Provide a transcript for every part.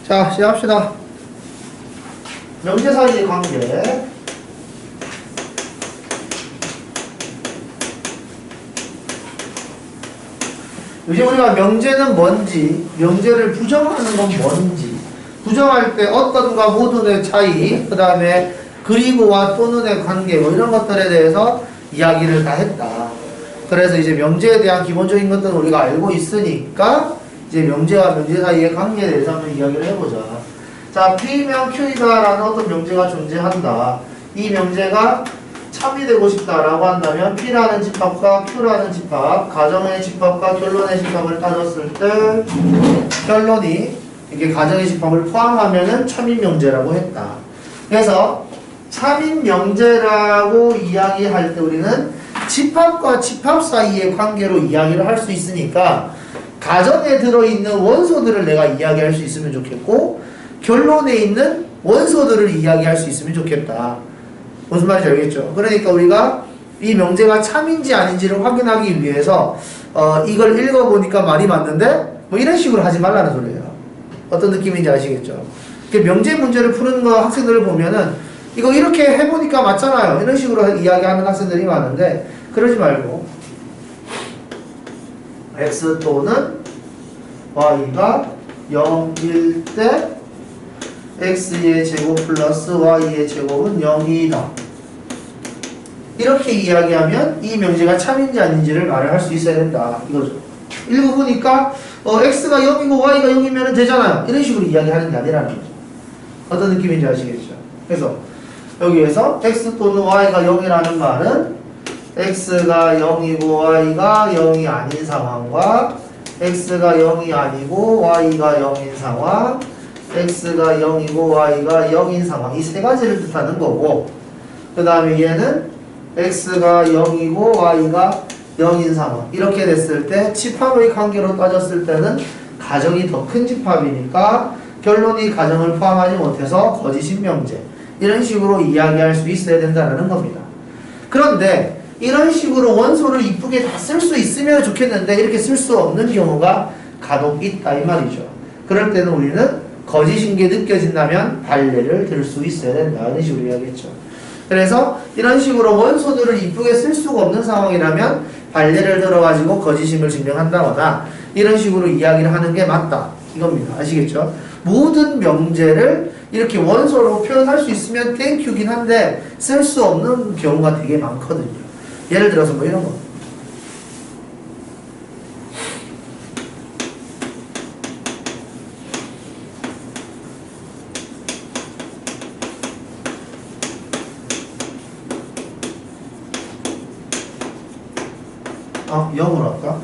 자, 시작합시다. 명제 사이의 관계. 이제 우리가 명제는 뭔지, 명제를 부정하는 건 뭔지, 부정할 때 어떤과 모든의 차이, 그 다음에 그리고와 또는의 관계, 뭐 이런 것들에 대해서 이야기를 다 했다. 그래서 이제 명제에 대한 기본적인 것들은 우리가 알고 있으니까 이제 명제와 명제 사이의 관계에 대해서 한번 이야기를 해보자. 자, P면 Q이다라는 어떤 명제가 존재한다. 이 명제가 참이 되고 싶다라고 한다면 P라는 집합과 Q라는 집합, 가정의 집합과 결론의 집합을 따졌을 때 결론이 이게 가정의 집합을 포함하면은 참인 명제라고 했다. 그래서 참인 명제라고 이야기할 때 우리는 집합과 집합 사이의 관계로 이야기를 할 수 있으니까 가정에 들어있는 원소들을 내가 이야기할 수 있으면 좋겠고 결론에 있는 원소들을 이야기할 수 있으면 좋겠다. 무슨 말인지 알겠죠? 그러니까 우리가 이 명제가 참인지 아닌지를 확인하기 위해서 이걸 읽어보니까 말이 맞는데 뭐 이런 식으로 하지 말라는 소리예요. 어떤 느낌인지 아시겠죠? 명제 문제를 푸는 거 학생들을 보면은 이거 이렇게 해보니까 맞잖아요. 이런 식으로 이야기하는 학생들이 많은데 그러지 말고 x 또는 y가 0일 때 x의 제곱 플러스 y의 제곱은 0이다. 이렇게 이야기하면 이 명제가 참인지 아닌지를 말을 할 수 있어야 된다. 이거죠. 읽어보니까 x가 0이고 y가 0이면 되잖아요. 이런 식으로 이야기하는 게 아니라는 거죠. 어떤 느낌인지 아시겠죠? 그래서 여기에서 x 또는 y가 0이라는 말은 x가 0이고 y가 0이 아닌 상황과 x가 0이 아니고 y가 0인 상황, x가 0이고 y가 0인 상황, 이 세 가지를 뜻하는 거고, 그 다음에 얘는 x가 0이고 y가 0인 상황. 이렇게 됐을 때 집합의 관계로 따졌을 때는 가정이 더 큰 집합이니까 결론이 가정을 포함하지 못해서 거짓인 명제, 이런 식으로 이야기할 수 있어야 된다는 겁니다. 그런데 이런 식으로 원소를 이쁘게 다 쓸 수 있으면 좋겠는데 이렇게 쓸 수 없는 경우가 간혹 있다 이 말이죠. 그럴 때는 우리는 거짓인 게 느껴진다면 발레를 들 수 있어야 된다 이런 식으로 이야기했죠. 그래서 이런 식으로 원소들을 이쁘게 쓸 수가 없는 상황이라면 발레를 들어가지고 거짓임을 증명한다거나 이런 식으로 이야기를 하는 게 맞다 이겁니다. 아시겠죠? 모든 명제를 이렇게 원소로 표현할 수 있으면 땡큐긴 한데 쓸 수 없는 경우가 되게 많거든요. 예를 들어서 뭐 이런 거. 아, 0으로 할까?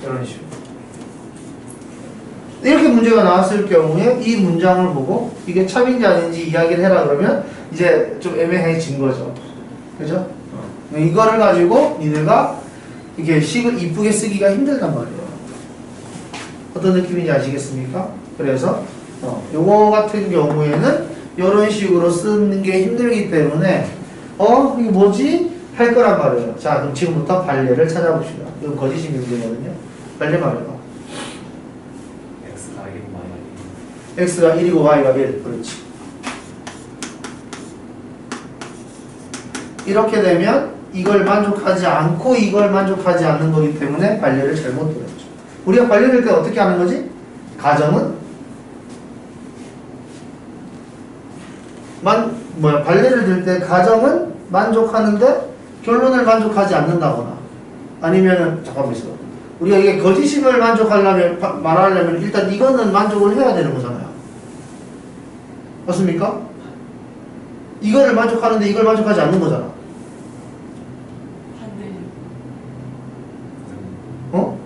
이런 식으로. 이렇게 문제가 나왔을 경우에 이 문장을 보고 이게 참인지 아닌지 이야기를 해라 그러면 이제 좀 애매해진 거죠. 그죠? 이거를 가지고 니네가 이렇게 식을 이쁘게 쓰기가 힘들단 말이에요. 어떤 느낌인지 아시겠습니까? 그래서 요거 같은 경우에는 이런 식으로 쓰는 게 힘들기 때문에 이게 뭐지? 할 거란 말이에요. 자, 그럼 지금부터 발레를 찾아봅시다. 이건 거짓이 문제거든요. 발레 말해봐. x가 1이고 y가 1. 그렇지. 이렇게 되면 이걸 만족하지 않고 이걸 만족하지 않는 거기 때문에 발레를 잘못 들었죠. 우리가 발레 들 때 어떻게 하는 거지? 가정은 발레를 들 때 가정은 만족하는데 결론을 만족하지 않는다거나 아니면은 잠깐만 있어. 우리가 이게 거짓임을 만족하려면 말하려면 일단 이거는 만족을 해야 되는 거잖아요. 맞습니까? 이거를 만족하는데 이걸 만족하지 않는 거잖아.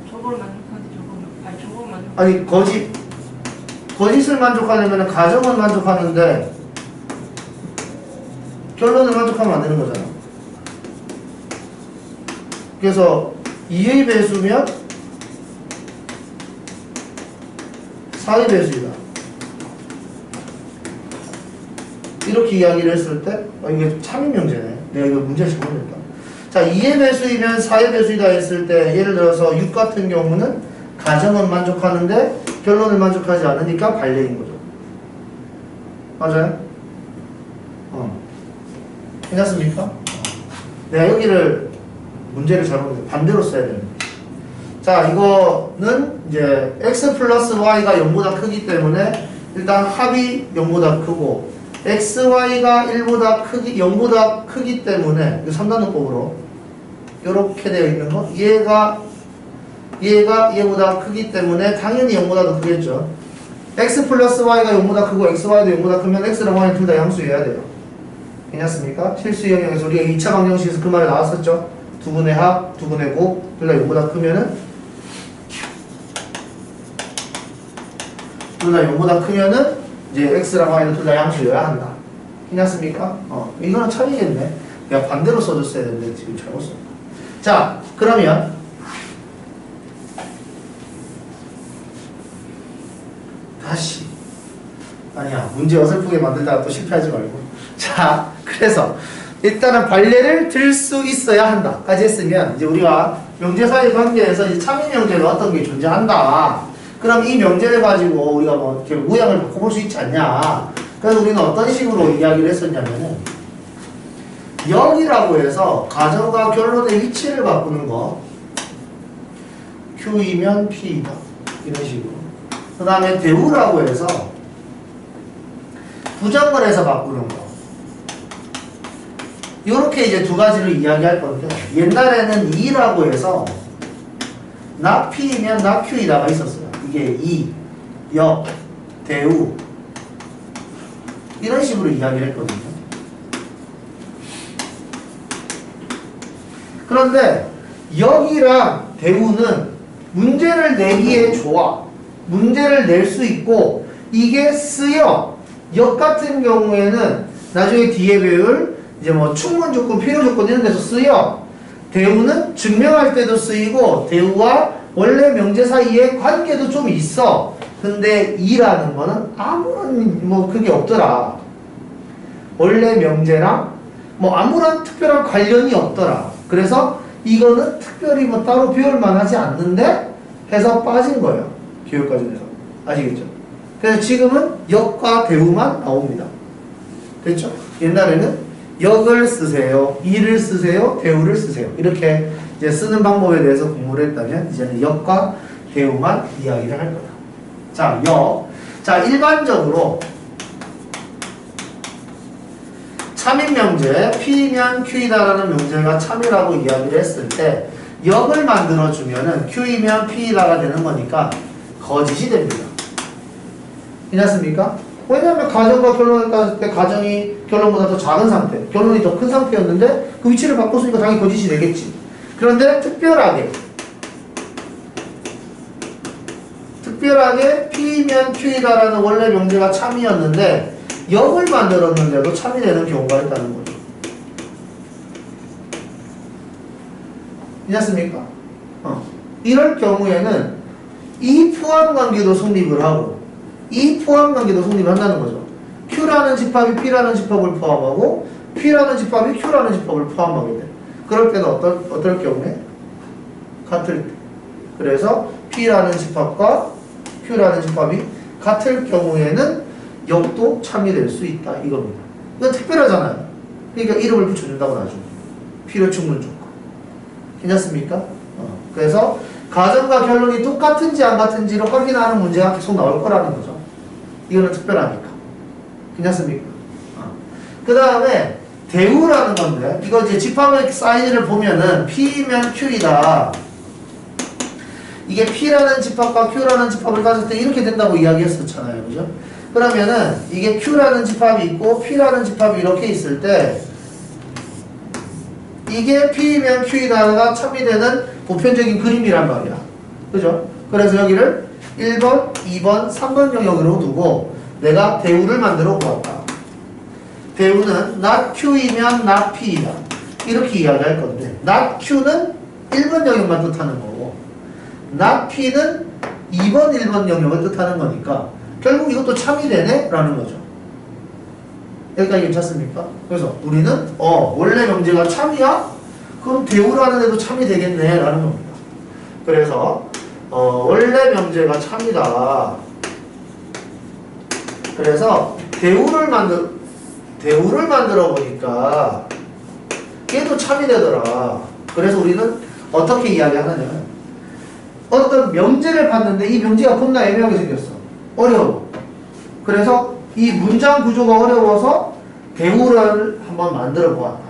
저걸 만족하지 저걸 만족. 아니 거짓을 만족하려면 가정은 만족하는데 결론을 만족하면 안 되는 거잖아. 그래서 2의 배수면 4의 배수이다. 이렇게 이야기를 했을 때 이게 참인 명제네. 내가 이거 문제를 잘못했다. 자, 2의 배수이면 4의 배수이다 했을 때 예를 들어서 6 같은 경우는 가정은 만족하는데 결론을 만족하지 않으니까 반례인 거죠. 맞아요? 괜찮습니까? 내가 여기를 문제를 잘못 반대로 써야 됩니다. 자, 이거는 이제 x 플러스 y가 0보다 크기 때문에 일단 합이 0보다 크고 xy가 1보다 크기 0보다 크기 때문에 이 3단원법으로 이렇게 되어 있는 거 얘가 얘보다 크기 때문에 당연히 0보다 더 크겠죠. x 플러스 y가 0보다 크고 xy도 0보다 크면 x랑 y는 둘 다 양수여야 돼요. 괜찮습니까? 실수 영역에서 우리가 2차 방정식에서 그 말이 나왔었죠. 두분의 합, 두분의 곱, 둘 다 0보다 크면은 둘 다 0보다 크면은 이제 x랑 y는 둘 다 양수여야 한다. 괜찮습니까? 이거는 차이겠네. 내가 반대로 써줬어야 되는데 지금 잘못 썼다. 자, 그러면 다시 아니야, 문제 어설프게 만들다가 또 실패하지 말고. 자, 그래서 일단은 반례를 들 수 있어야 한다 까지 했으면 이제 우리가 명제 사이 관계에서 이제 참인 명제가 어떤 게 존재한다. 그럼 이 명제를 가지고 우리가 뭐 이렇게 모양을 바꿔볼 수 있지 않냐. 그래서 우리는 어떤 식으로 이야기를 했었냐면은 여기라고 해서 가정과 결론의 위치를 바꾸는 거 Q이면 P이다 이런 식으로. 그 다음에 대우라고 해서 부정을 해서 바꾸는 거. 요렇게 이제 두 가지를 이야기할 건데 옛날에는 2라고 해서 나 P이면 나 Q이다가 있었어요. 이게 2, 역, 대우 이런 식으로 이야기를 했거든요. 그런데 역이랑 대우는 문제를 내기에 좋아. 문제를 낼 수 있고 이게 쓰여. 역 같은 경우에는 나중에 뒤에 배울 이제 뭐 충분 조건, 필요 조건 이런 데서 쓰여. 대우는 증명할 때도 쓰이고 대우와 원래 명제 사이에 관계도 좀 있어. 근데 이라는 거는 아무런 뭐 그게 없더라. 원래 명제랑 뭐 아무런 특별한 관련이 없더라. 그래서 이거는 특별히 뭐 따로 배울만 하지 않는데 해서 빠진 거예요. 교육과정에서. 아시겠죠? 그래서 지금은 역과 대우만 나옵니다. 됐죠? 옛날에는 역을 쓰세요, 이를 쓰세요, 대우를 쓰세요. 이렇게 이제 쓰는 방법에 대해서 공부를 했다면 이제는 역과 대우만 이야기를 할 거다. 자, 역. 자, 일반적으로 참인 명제, P면 Q이다라는 명제가 참이라고 이야기를 했을 때 역을 만들어주면은 Q이면 P이다가 되는 거니까 거짓이 됩니다. 괜찮습니까? 왜냐하면 가정과 결론을 따졌을 때 가정이 결론보다 더 작은 상태, 결론이 더 큰 상태였는데 그 위치를 바꿨으니까 당연히 거짓이 되겠지. 그런데 특별하게 P면 Q이다라는 원래 명제가 참이었는데 역을 만들었는데도 참이 되는 경우가 있다는 거죠. 괜찮습니까? 이럴 경우에는 이 포함관계도 성립을 하고 이 포함관계도 성립을 한다는 거죠. Q라는 집합이 P라는 집합을 포함하고 P라는 집합이 Q라는 집합을 포함하게 돼. 그럴 때는 어떨 경우에? 같을 때. 그래서 P라는 집합과 Q라는 집합이 같을 경우에는 역도 참여될 수 있다 이겁니다. 이건 특별하잖아요. 그러니까 이름을 붙여준다고 나중에. 필요 충분 조건. 괜찮습니까? 그래서 가정과 결론이 똑같은지 안 같은지로 확인하는 문제가 계속 나올 거라는 거죠. 이거는 특별하니까. 괜찮습니까? 그 다음에 대우라는 건데 이거 이제 집합의 사인을 보면은 P면 Q이다. 이게 P라는 집합과 Q라는 집합을 가졌을 때 이렇게 된다고 이야기했었잖아요. 그죠? 그러면은 이게 Q라는 집합이 있고 P라는 집합이 이렇게 있을 때 이게 P면 Q이다가 참이되는 보편적인 그림이란 말이야. 그죠? 그래서 여기를 1번, 2번, 3번 영역으로 두고 내가 대우를 만들어 보았다. 대우는 not Q이면 not P이다. 이렇게 이야기할 건데 not Q는 1번 영역만 뜻하는 거고 not P는 2번, 1번 영역을 뜻하는 거니까 결국 이것도 참이 되네? 라는 거죠. 여기까지 괜찮습니까? 그래서 우리는 원래 명제가 참이야? 그럼 대우라는 애도 참이 되겠네 라는 겁니다. 그래서 원래 명제가 참이다. 그래서 대우를 만들어 보니까 얘도 참이 되더라. 그래서 우리는 어떻게 이야기하느냐면 어떤 명제를 봤는데 이 명제가 겁나 애매하게 생겼어. 어려워. 그래서 이 문장 구조가 어려워서 대우를 한번 만들어 보았다.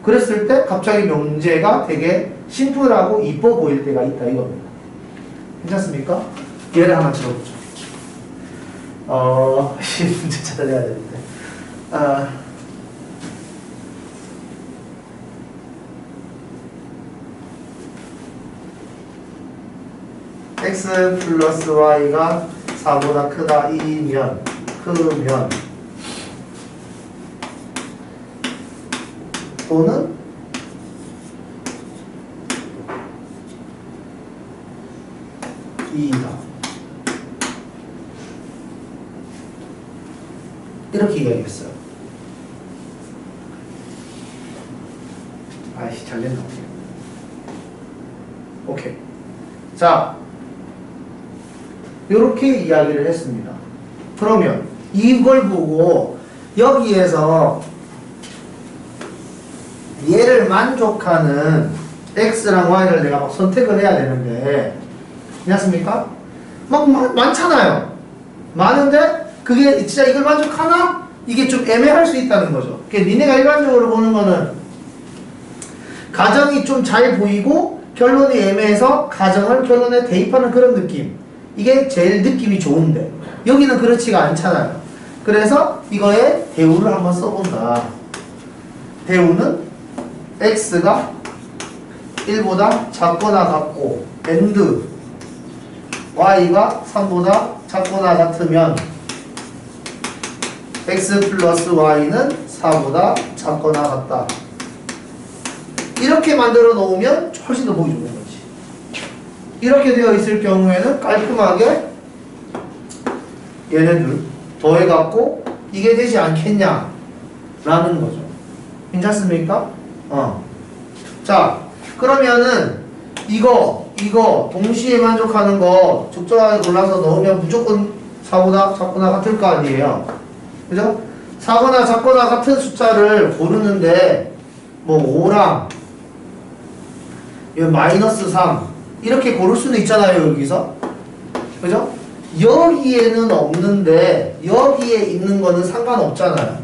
그랬을 때 갑자기 명제가 되게 심플하고 이뻐 보일 때가 있다 이겁니다. 괜찮습니까? 예를 하나 들어보죠. 문제 찾아내야 되는데. x 플러스 y가 4보다 크다 이면 크면 또는 이다. 이렇게 이야기했어요. 아이씨 잘 됐나? 오케이. 자, 이렇게 이야기를 했습니다. 그러면 이걸 보고 여기에서 얘를 만족하는 x랑 y를 내가 막 선택을 해야 되는데 괜찮습니까? 막 많잖아요. 많은데 그게 진짜 이걸 만족하나? 이게 좀 애매할 수 있다는 거죠. 그러니까 니네가 일반적으로 보는 거는 가정이 좀 잘 보이고 결론이 애매해서 가정을 결론에 대입하는 그런 느낌. 이게 제일 느낌이 좋은데 여기는 그렇지가 않잖아요. 그래서 이거에 대우를 한번 써본다. 대우는 x가 1보다 작거나 같고 and y가 3보다 작거나 같으면 x 플러스 y는 4보다 작거나 같다. 이렇게 만들어 놓으면 훨씬 더 보기 좋은 거지. 이렇게 되어 있을 경우에는 깔끔하게 얘네들 더해갖고 이게 되지 않겠냐 라는 거죠. 괜찮습니까? 자, 그러면은 이거 동시에 만족하는 거 적절하게 골라서 넣으면 무조건 4보다 작거나 같을 거 아니에요. 그죠? 4거나 작거나 같은 숫자를 고르는데 뭐 5랑 마이너스 3 이렇게 고를 수는 있잖아요. 여기서 그죠? 여기에는 없는데 여기에 있는 거는 상관없잖아요.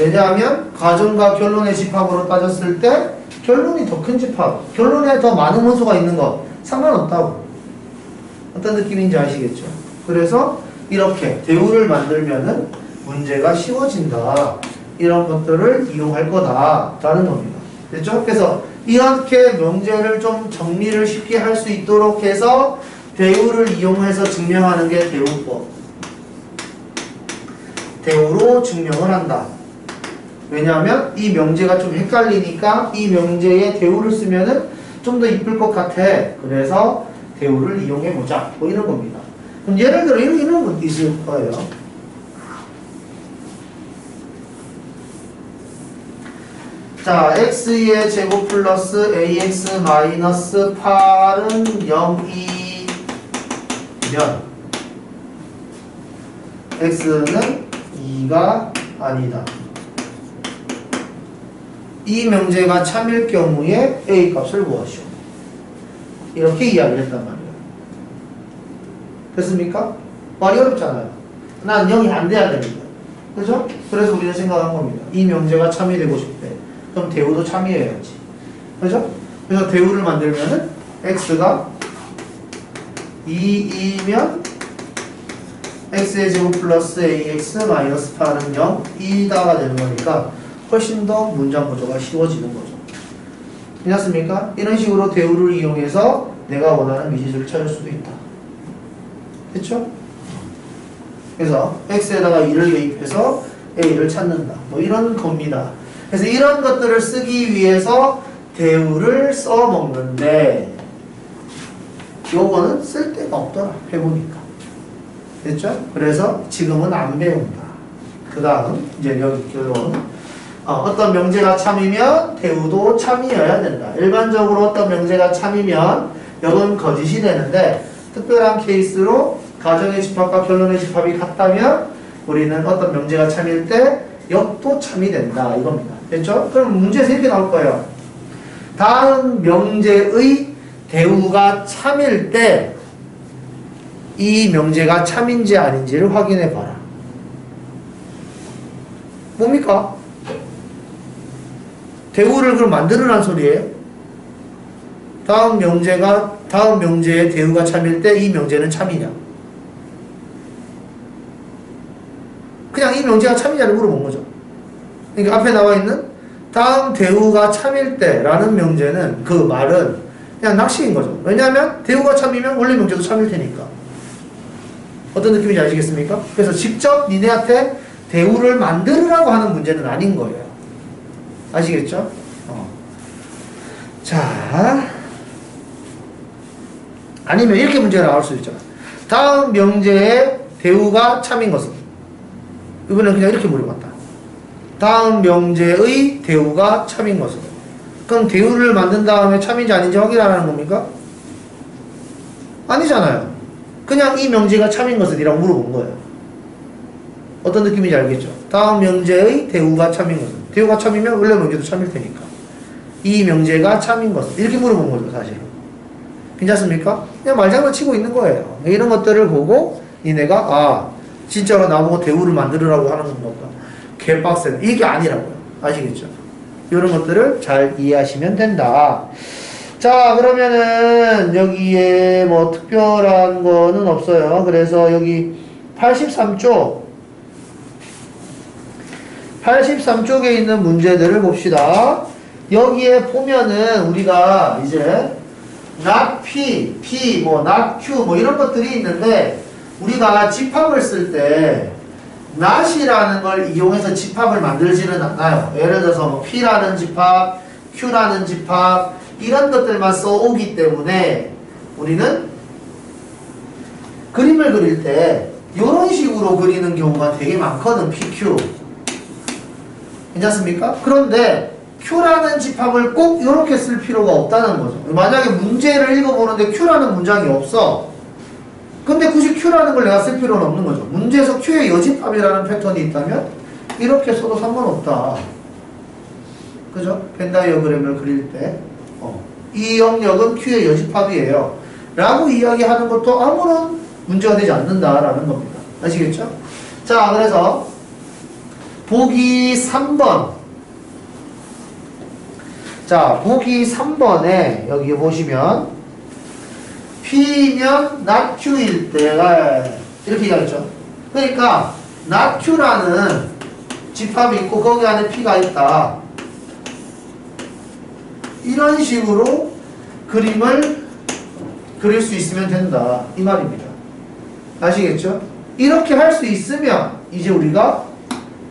왜냐하면 가정과 결론의 집합으로 따졌을 때 결론이 더 큰 집합, 결론에 더 많은 원소가 있는 거 상관없다고. 어떤 느낌인지 아시겠죠? 그래서 이렇게 대우를 만들면은 문제가 쉬워진다. 이런 것들을 이용할 거다라는 겁니다. 됐죠? 그래서 이렇게 명제를 좀 정리를 쉽게 할 수 있도록 해서 대우를 이용해서 증명하는 게 대우법. 대우로 증명을 한다. 왜냐하면 이 명제가 좀 헷갈리니까 이 명제에 대우를 쓰면은 좀 더 이쁠 것 같아. 그래서 대우를 이용해보자. 뭐 이런 겁니다. 그럼 예를 들어 이런 것도 있을 거예요. 자, x의 제곱 플러스 ax 마이너스 8은 0이면 x는 2가 아니다. 이 명제가 참일 경우에 a 값을 구하시오. 이렇게 이야기를 했단 말이에요. 됐습니까? 말이 어렵잖아요. 난 0이 안 돼야 됩니다. 그죠? 그래서 우리는 생각한 겁니다. 이 명제가 참이 되고 싶대. 그럼 대우도 참이해야지. 그죠? 그래서 대우를 만들면은 x가 2이면 x의 제곱 플러스 ax 마이너스 8은 0, 2다가 되는 거니까 훨씬 더 문장 구조가 쉬워지는 거죠. 괜찮습니까? 이런 식으로 대우를 이용해서 내가 원하는 미지수를 찾을 수도 있다. 됐죠? 그래서 x에다가 2를 대입해서 a를 찾는다. 뭐 이런 겁니다. 그래서 이런 것들을 쓰기 위해서 대우를 써먹는데 요거는 쓸 데가 없더라. 해보니까. 됐죠? 그래서 지금은 안 배운다. 그 다음 이제 여기 결론. 어떤 명제가 참이면 대우도 참이어야 된다. 일반적으로 어떤 명제가 참이면 역은 거짓이 되는데 특별한 케이스로 가정의 집합과 결론의 집합이 같다면 우리는 어떤 명제가 참일 때 역도 참이 된다 이겁니다. 됐죠? 그럼 문제에서 이렇게 나올 거예요. 다음 명제의 대우가 참일 때 이 명제가 참인지 아닌지를 확인해 봐라. 뭡니까? 대우를 그럼 만들으란 소리예요? 다음 명제의 대우가 참일 때 이 명제는 참이냐? 그냥 이 명제가 참이냐를 물어본 거죠. 그러니까 앞에 나와 있는 다음 대우가 참일 때라는 명제는 그 말은 그냥 낚시인 거죠. 왜냐하면 대우가 참이면 원래 명제도 참일 테니까. 어떤 느낌인지 아시겠습니까? 그래서 직접 니네한테 대우를 만들으라고 하는 문제는 아닌 거예요. 아시겠죠? 자, 아니면 이렇게 문제가 나올 수 있잖아. 다음 명제의 대우가 참인 것은? 이번엔 그냥 이렇게 물어봤다. 다음 명제의 대우가 참인 것은? 그럼 대우를 만든 다음에 참인지 아닌지 확인하라는 겁니까? 아니잖아요. 그냥 이 명제가 참인 것은? 이라고 물어본 거예요. 어떤 느낌인지 알겠죠? 다음 명제의 대우가 참인 것은? 대우가 참이면 원래 명제도 참일 테니까. 이 명제가 참인 것은? 이렇게 물어본 거죠, 사실은. 괜찮습니까? 그냥 말장난치고 있는 거예요. 이런 것들을 보고 니네가 진짜로 나보고 대우를 만들으라고 하는 건가 보다. 개빡센. 이게 아니라고요. 아시겠죠? 이런 것들을 잘 이해하시면 된다. 자, 그러면은 여기에 뭐 특별한 거는 없어요. 그래서 여기 83쪽에 있는 문제들을 봅시다. 여기에 보면은 우리가 이제 not P, 뭐 not Q 뭐 이런 것들이 있는데 우리가 집합을 쓸 때 not이라는 걸 이용해서 집합을 만들지는 않아요. 예를 들어서 뭐 P라는 집합, Q라는 집합 이런 것들만 써오기 때문에 우리는 그림을 그릴 때 이런 식으로 그리는 경우가 되게 많거든. PQ 괜찮습니까? 그런데 Q라는 집합을 꼭 이렇게 쓸 필요가 없다는 거죠. 만약에 문제를 읽어보는데 Q라는 문장이 없어. 근데 굳이 Q라는 걸 내가 쓸 필요는 없는 거죠. 문제에서 Q의 여집합이라는 패턴이 있다면 이렇게 써도 상관없다. 그죠? 벤 다이어그램을 그릴 때 이 영역은 Q의 여집합이에요 라고 이야기하는 것도 아무런 문제가 되지 않는다라는 겁니다. 아시겠죠? 자, 그래서 보기 3번. 자, 보기 3번에 여기 보시면 P면 not Q일 때가 이렇게 이야기했죠. 그러니까 not Q라는 집합이 있고 거기 안에 P가 있다. 이런 식으로 그림을 그릴 수 있으면 된다. 이 말입니다. 아시겠죠? 이렇게 할 수 있으면 이제 우리가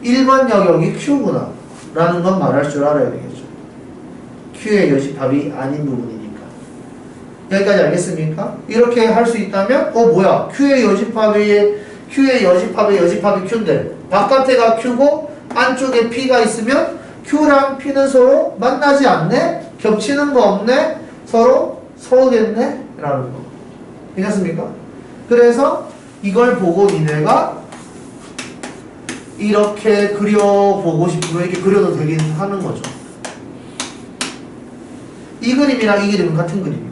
1번 영역이 Q구나 라는 건 말할 줄 알아야 되겠죠. Q의 여집합이 아닌 부분이니까. 여기까지 알겠습니까? 이렇게 할 수 있다면 뭐야? Q의 여집합의 여집합이 Q인데 바깥에가 Q고 안쪽에 P가 있으면 Q랑 P는 서로 만나지 않네? 겹치는 거 없네? 서로 서우겠네? 라는 거. 괜찮습니까? 그래서 이걸 보고 니네가 이렇게 그려보고 싶으면 이렇게 그려도 되긴 하는 거죠. 이 그림이랑 이 그림은 같은 그림이거든.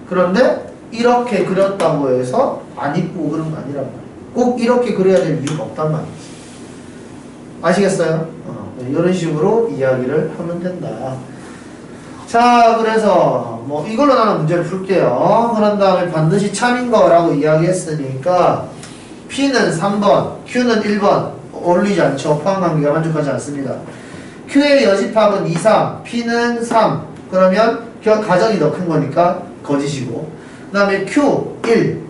그런데 이렇게 그렸다고 해서 안 이쁘고 그런 거 아니란 말이야. 꼭 이렇게 그려야 될 이유가 없단 말이지. 아시겠어요? 이런 식으로 이야기를 하면 된다. 자, 그래서 뭐 이걸로 나는 문제를 풀게요. 그런 다음에 반드시 참인 거라고 이야기했으니까 P는 3번, Q는 1번 어울리지 않죠. 포함관계가 만족하지 않습니다. Q의 여집합은 2, 3, P는 3. 그러면 가정이 더 큰 거니까 거짓이고, 그 다음에 Q 1,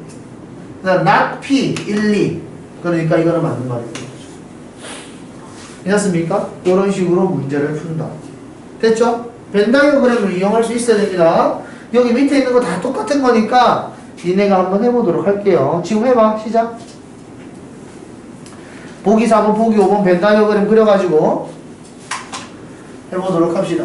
그 다음 not P 1, 2. 그러니까 이거는 맞는 말입니다. 괜찮습니까? 이런 식으로 문제를 푼다. 됐죠? 벤 다이어그램을 이용할 수 있어야 됩니다. 여기 밑에 있는 거 다 똑같은 거니까 니네가 한번 해보도록 할게요. 지금 해봐. 시작. 보기 4번, 보기 5번 벤 다이어그램 그려가지고 해보도록 합시다.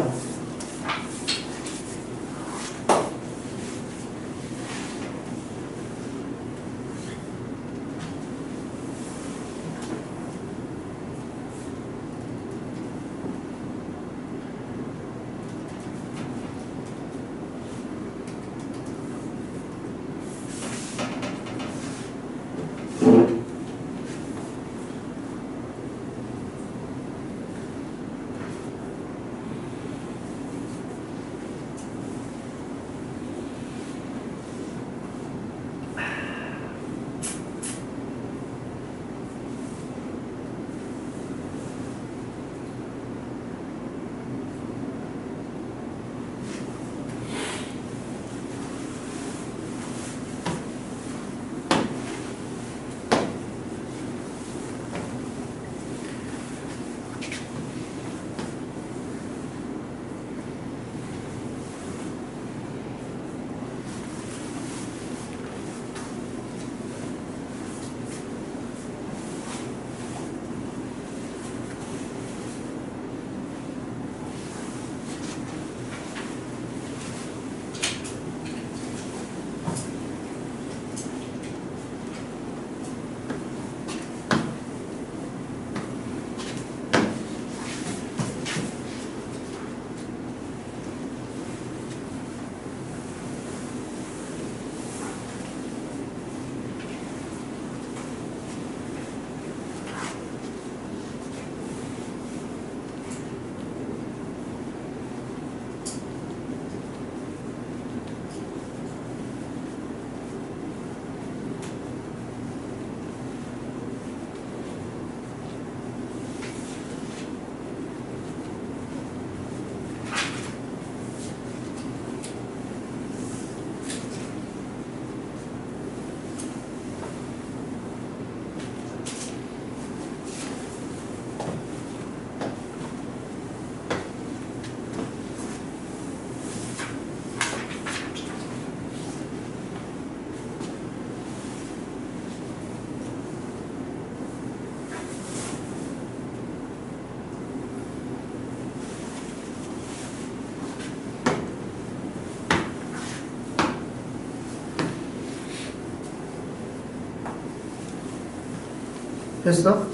했어?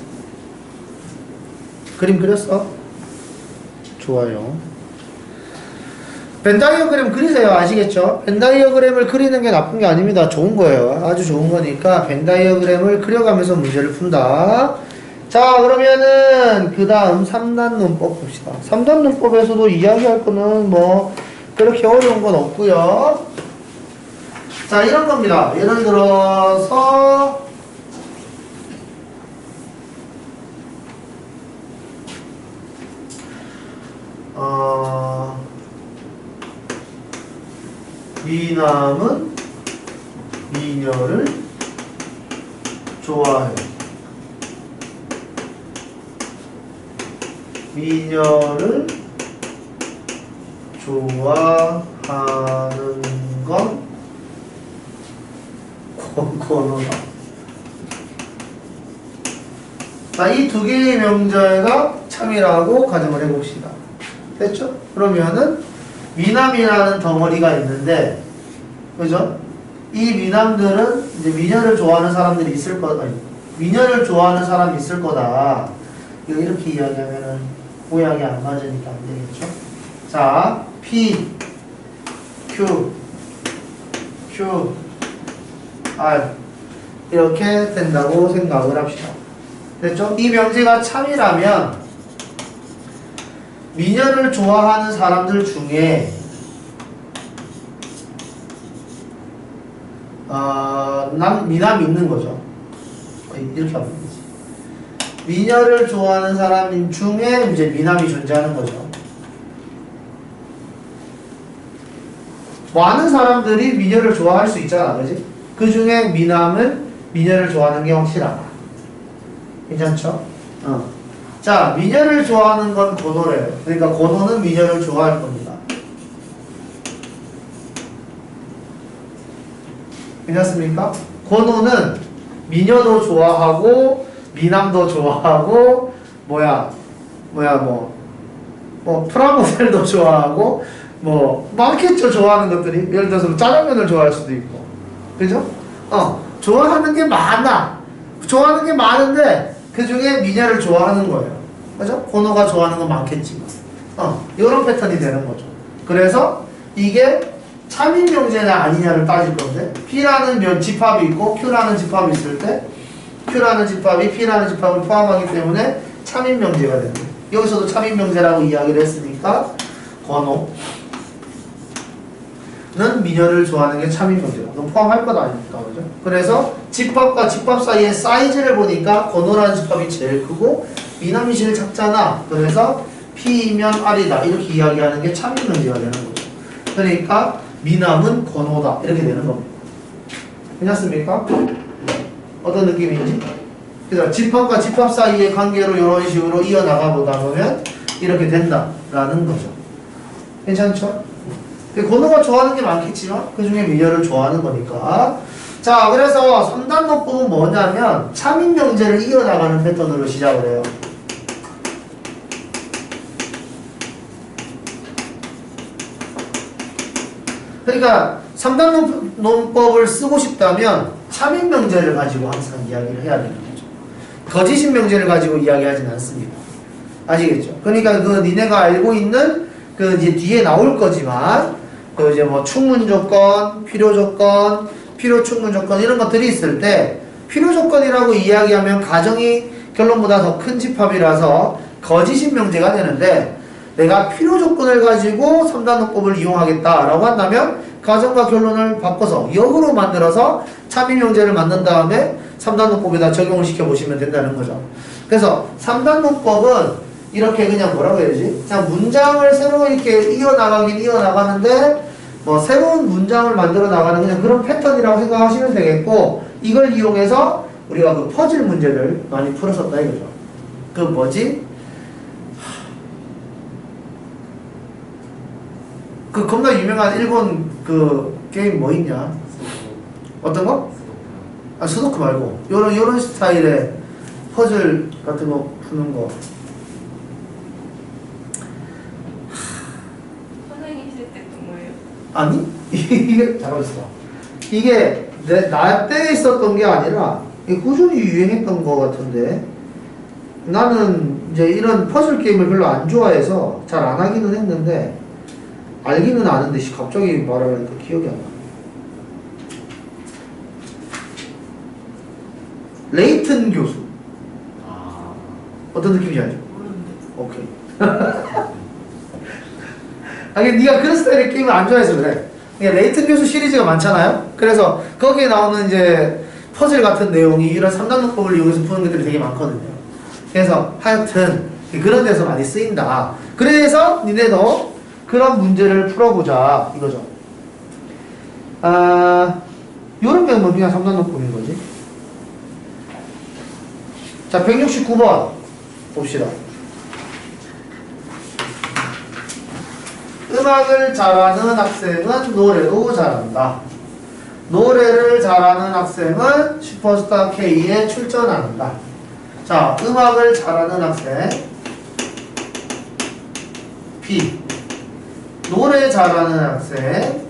그림 그렸어? 좋아요. 벤다이어그램 그리세요. 아시겠죠? 벤다이어그램을 그리는 게 나쁜 게 아닙니다. 좋은 거예요. 아주 좋은 거니까 벤다이어그램을 그려가면서 문제를 푼다. 자, 그러면은 그 다음 3단 문법 봅시다. 3단 문법에서도 이야기할 거는 뭐 그렇게 어려운 건 없고요. 자, 이런 겁니다. 예를 들어서 미남은 미녀를 좋아해. 미녀를 좋아하는 건 권호다. 자, 이 두 개의 명제가 참이라고 가정을 해봅시다. 됐죠? 그러면은 미남이라는 덩어리가 있는데, 그죠? 이 미남들은 이제 미녀를 좋아하는 사람들이 있을 거다. 미녀를 좋아하는 사람이 있을 거다. 이거 이렇게 이야기하면은 모양이 안 맞으니까 안 되겠죠? 자, P, Q, Q, R 이렇게 된다고 생각을 합시다. 됐죠? 이 명제가 참이라면 미녀를 좋아하는 사람들 중에 미남이 있는 거죠. 이렇게 하면 되지. 미녀를 좋아하는 사람 중에 이제 미남이 존재하는 거죠. 많은 사람들이 미녀를 좋아할 수 있잖아, 그지? 그 중에 미녀를 좋아하는 게 확실하다. 괜찮죠? 자, 미녀를 좋아하는 건 고노래요. 그러니까 고노는 미녀를 좋아할 겁니다. 괜찮습니까? 고노는 미녀도 좋아하고 미남도 좋아하고 뭐 프라모델도 좋아하고 뭐 많겠죠. 좋아하는 것들이. 예를 들어서 뭐 짜장면을 좋아할 수도 있고, 그죠? 좋아하는 게 많아. 좋아하는 게 많은데 그 중에 미녀를 좋아하는 거예요. 그죠? 고노가 좋아하는 건 많겠지만 이런 패턴이 되는 거죠. 그래서 이게 참인명제냐 아니냐를 따질 건데, P라는 집합이 있고 Q라는 집합이 있을 때 Q라는 집합이 P라는 집합을 포함하기 때문에 참인명제가 됩니다. 여기서도 참인명제라고 이야기를 했으니까 권호는 미녀를 좋아하는 게 참인명제다. 그럼 포함할 것 아닙니까? 그죠? 그래서 집합과 집합 사이의 사이즈를 보니까 권호라는 집합이 제일 크고 미남이 제일 작잖아. 그래서 P이면 R이다. 이렇게 이야기하는 게 참인명제가 되는 거죠. 그러니까 미남은 권호다. 이렇게 되는 겁니다. 괜찮습니까? 어떤 느낌인지? 그래서 집합과 집합 사이의 관계로 이런 식으로 이어나가 보다 보면 이렇게 된다라는 거죠. 괜찮죠? 권호가 좋아하는 게 많겠지만 그 중에 미녀를 좋아하는 거니까. 자, 그래서 3단노법은 뭐냐면 참인명제를 이어나가는 패턴으로 시작을 해요. 그러니까 3단노법을 쓰고 싶다면 참인명제를 가지고 항상 이야기를 해야 되는 거죠. 거짓인명제를 가지고 이야기하진 않습니다. 아시겠죠? 그러니까 그 니네가 알고 있는 그 이제 뒤에 나올 거지만 그 이제 뭐 충분 조건, 필요 조건, 필요 충분 조건 이런 것들이 있을 때 필요 조건이라고 이야기하면 가정이 결론보다 더 큰 집합이라서 거짓인명제가 되는데, 내가 필요 조건을 가지고 3단노법을 이용하겠다라고 한다면 가정과 결론을 바꿔서 역으로 만들어서 참인명제를 만든 다음에 3단노법에다 적용을 시켜보시면 된다는 거죠. 그래서 3단노법은 이렇게 그냥 뭐라고 해야 되지? 그냥 문장을 새로 이렇게 이어나가긴 이어나가는데 뭐 새로운 문장을 만들어 나가는 그냥 그런 패턴이라고 생각하시면 되겠고, 이걸 이용해서 우리가 그 퍼즐 문제를 많이 풀었었다 이거죠. 그 뭐지? 그 겁나 유명한 일본 그 게임 뭐 있냐? 어떤 거? 아, 수도크 말고 요런 스타일의 퍼즐 같은 거 푸는 거. 선생님 있을 때 했던 거예요? 아니? 이게 잘하셨어. 이게 나 때 있었던 게 아니라 이게 꾸준히 유행했던 거 같은데, 나는 이제 이런 퍼즐 게임을 별로 안 좋아해서 잘 안 하기는 했는데 알기는 아는데 갑자기 말하니까 기억이 안 나. 레이튼 교수. 어떤 느낌인지 알죠? 모르는데. 오케이. 아니, 네가 그런 스타일의 게임을 안 좋아해서 그래. 레이튼 교수 시리즈가 많잖아요. 그래서 거기에 나오는 이제 퍼즐 같은 내용이 이런 3단노법을 이용해서 푸는 것들이 되게 많거든요. 그래서 하여튼 그런 데서 많이 쓰인다. 그래서 니네도 그런 문제를 풀어보자 이거죠. 요런 경우는 그냥 3단노법인 거지. 자, 169번 봅시다. 음악을 잘하는 학생은 노래도 잘한다. 노래를 잘하는 학생은 슈퍼스타 K에 출전한다. 자, 음악을 잘하는 학생 B, 노래 잘하는 학생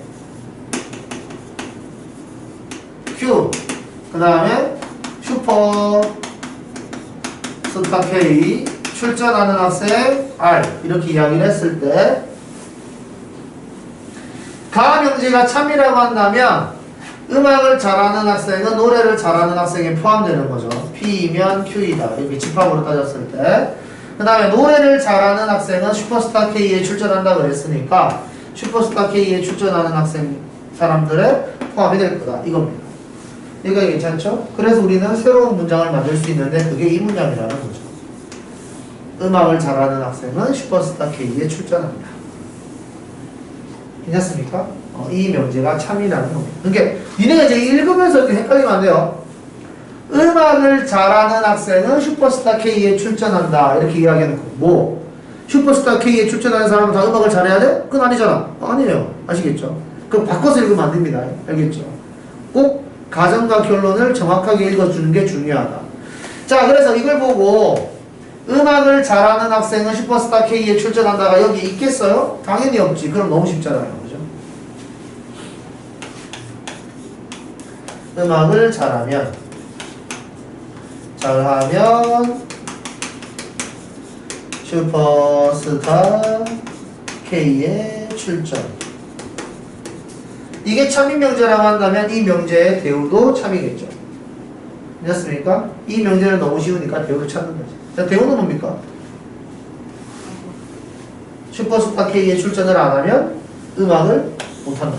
Q, 그 다음에 슈퍼스타 K 출전하는 학생 R, 이렇게 이야기를 했을 때 가명제가 참이라고 한다면 음악을 잘하는 학생은 노래를 잘하는 학생에 포함되는 거죠. P이면 Q이다. 이렇게 집합으로 따졌을 때. 그 다음에 노래를 잘하는 학생은 슈퍼스타 K에 출전한다고 그랬으니까 슈퍼스타 K에 출전하는 학생 사람들에 포함이 될 거다. 이겁니다. 이거 괜찮죠? 그래서 우리는 새로운 문장을 만들 수 있는데 그게 이 문장이라는 거죠. 음악을 잘하는 학생은 슈퍼스타 K에 출전한다. 괜찮습니까? 이 명제가 참이라는 겁니다. 그러니까 니네가 이제 읽으면서 이렇게 헷갈리면 안 돼요. 음악을 잘하는 학생은 슈퍼스타 K에 출전한다. 이렇게 이야기하는 거고, 뭐 슈퍼스타 K에 출전하는 사람은 다 음악을 잘해야 돼? 그건 아니잖아. 아니에요. 아시겠죠? 그럼 바꿔서 읽으면 안 됩니다. 알겠죠? 꼭 가정과 결론을 정확하게 읽어주는 게 중요하다. 자, 그래서 이걸 보고 음악을 잘하는 학생은 슈퍼스타 K에 출전한다가 여기 있겠어요? 당연히 없지. 그럼 너무 쉽잖아요. 그죠? 음악을 잘하면 슈퍼스타 K에 출전. 이게 참인 명제라고 한다면 이 명제의 대우도 참이겠죠. 됐습니까? 이 명제는 너무 쉬우니까 대우를 찾는 거지. 자, 대우는 뭡니까? 슈퍼스타 K에 출전을 안 하면 음악을 못한다.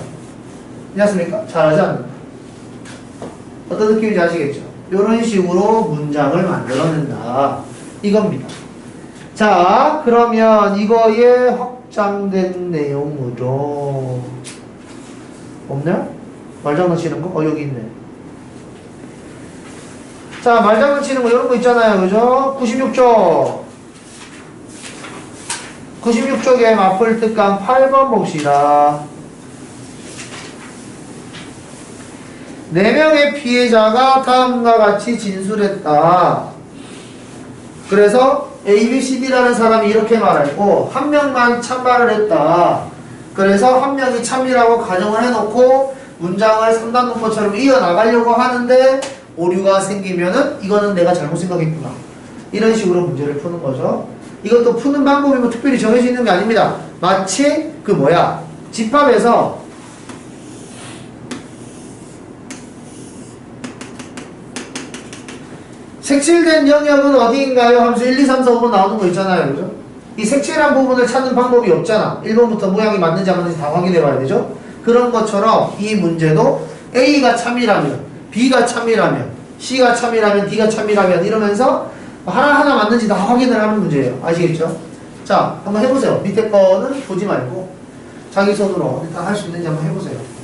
됐습니까? 잘하지 않는다. 어떤 느낌인지 아시겠죠? 이런 식으로 문장을 만들어낸다. 이겁니다. 자, 그러면 이거의 확장된 내용으로 없냐? 말장난치는 거? 여기 있네. 자, 말장난치는 거 이런 거 있잖아요. 그죠? 96쪽. 96쪽에 마플 특강 8번 봅시다. 4명의 피해자가 다음과 같이 진술했다. 그래서 A, B, C, D라는 사람이 이렇게 말했고 한 명만 참말을 했다. 그래서 한 명이 참이라고 가정을 해놓고 문장을 3단 문법처럼 이어나가려고 하는데 오류가 생기면은 이거는 내가 잘못 생각했구나. 이런 식으로 문제를 푸는 거죠. 이것도 푸는 방법이 뭐 특별히 정해져 있는 게 아닙니다. 마치 집합에서 색칠된 영역은 어디인가요? 하면서 1, 2, 3, 4, 5번 나오는 거 있잖아요. 그죠? 이 색칠한 부분을 찾는 방법이 없잖아. 1번부터 모양이 맞는지 안 맞는지 다 확인해 봐야 되죠? 그런 것처럼 이 문제도 A가 참이라면, B가 참이라면, C가 참이라면, D가 참이라면 이러면서 하나하나 맞는지 다 확인을 하는 문제예요. 아시겠죠? 자, 한번 해보세요. 밑에 거는 보지 말고 자기 손으로 일단 할 수 있는지 한번 해보세요.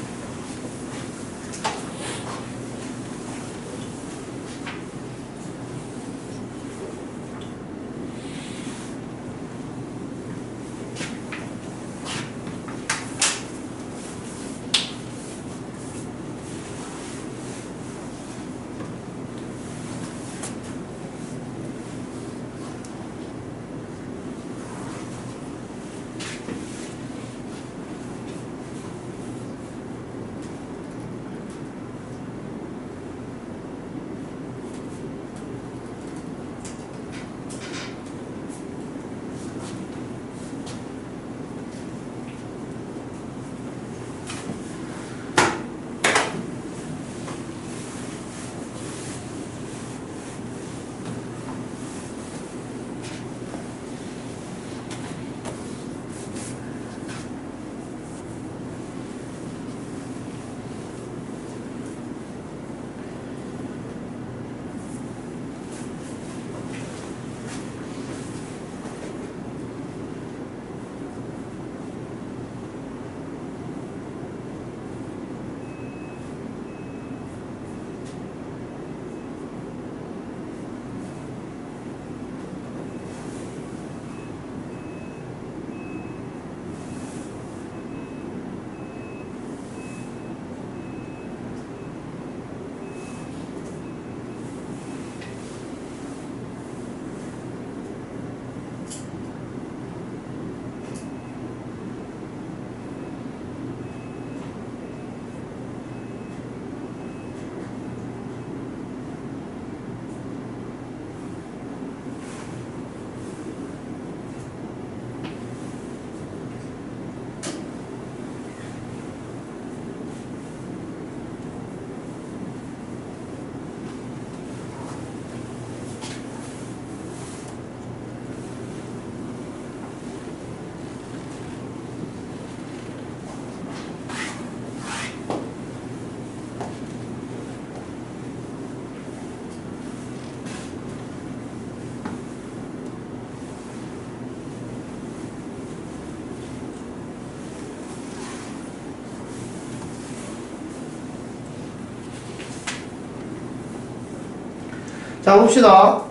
자, 봅시다.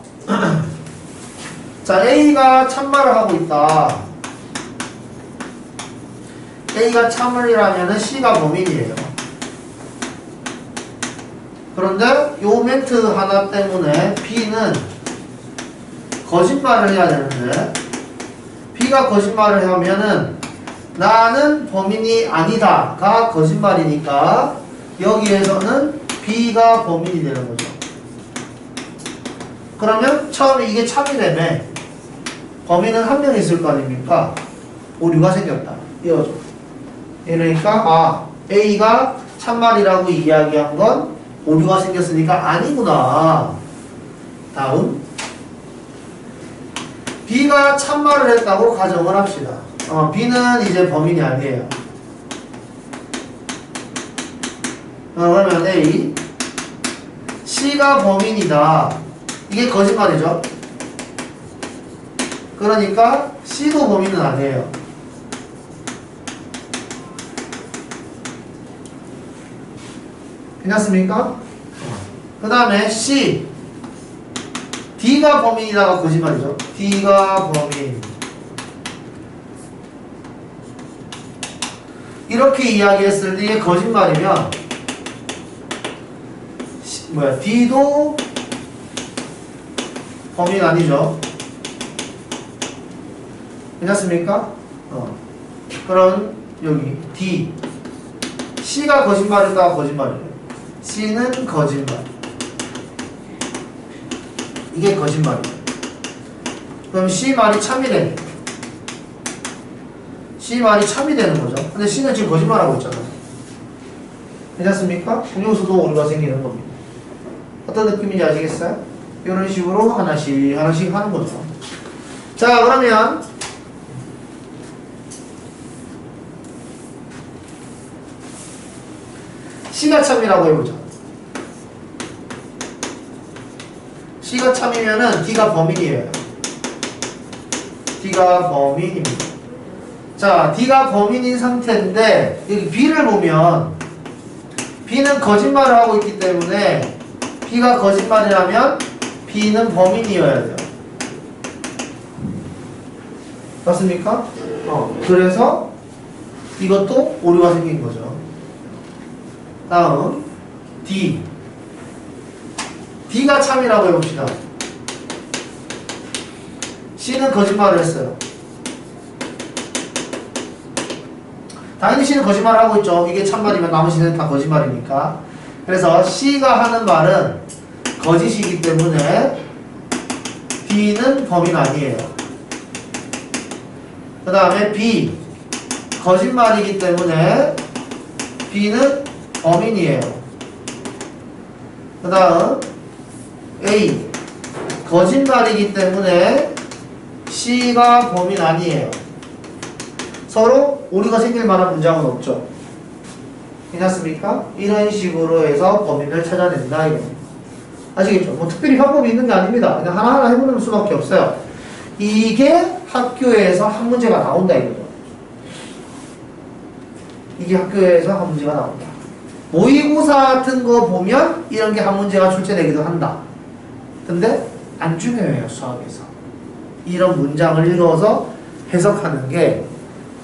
자, A가 참말을 하고 있다. A가 참을이라면 C가 범인이에요. 그런데 요 멘트 하나 때문에 B는 거짓말을 해야 되는데 B가 거짓말을 하면은 나는 범인이 아니다가 거짓말이니까 여기에서는 B가 범인이 되는 거죠. 그러면 처음에 이게 참이라며 범인은 한 명 있을 거 아닙니까? 오류가 생겼다. 이어져. 이러니까 A가 참말이라고 이야기한 건 오류가 생겼으니까 아니구나. 다음 B가 참말을 했다고 가정을 합시다. B는 이제 범인이 아니에요. 그러면 A C가 범인이다. 이게 거짓말이죠. 그러니까 C도 범인은 아니에요. 괜찮습니까? 그 다음에 C D가 범인이다가 거짓말이죠. D가 범인. 이렇게 이야기했을 때 이게 거짓말이면 D도 범인 아니죠. 괜찮습니까? 그럼 여기 D C가 거짓말했다가 거짓말이에요. C는 거짓말. 이게 거짓말이에요. 그럼 C 말이 참이래. C 말이 참이 되는 거죠. 근데 C는 지금 거짓말하고 있잖아요. 괜찮습니까? 여기서도 오류가 생기는 겁니다. 어떤 느낌인지 아시겠어요? 이런 식으로 하나씩 하는 거죠. 자, 그러면 C가 참이라고 해보자. C가 참이면은 D가 범인이에요. D가 범인입니다. 자, D가 범인인 상태인데 여기 B를 보면 B는 거짓말을 하고 있기 때문에 B가 거짓말이라면 B는 범인이어야 돼요. 맞습니까? 그래서 이것도 오류가 생긴 거죠. 다음 D D가 참이라고 해봅시다. C는 거짓말을 했어요. 당연히 C는 거짓말을 하고 있죠. 이게 참말이면 나머지는 다 거짓말이니까. 그래서 C가 하는 말은 거짓이기 때문에 D는 범인 아니에요. 그 다음에 B 거짓말이기 때문에 B는 범인이에요. 그 다음 A 거짓말이기 때문에 C가 범인 아니에요. 서로 오류가 생길 만한 문장은 없죠. 괜찮습니까? 이런 식으로 해서 범인을 찾아낸다 이거. 아시겠죠? 뭐 특별히 방법이 있는 게 아닙니다. 그냥 하나하나 해보는 수밖에 없어요. 이게 학교에서 한 문제가 나온다 이거죠. 이게 학교에서 한 문제가 나온다. 모의고사 같은 거 보면 이런 게 한 문제가 출제되기도 한다. 근데 안 중요해요, 수학에서. 이런 문장을 읽어서 해석하는 게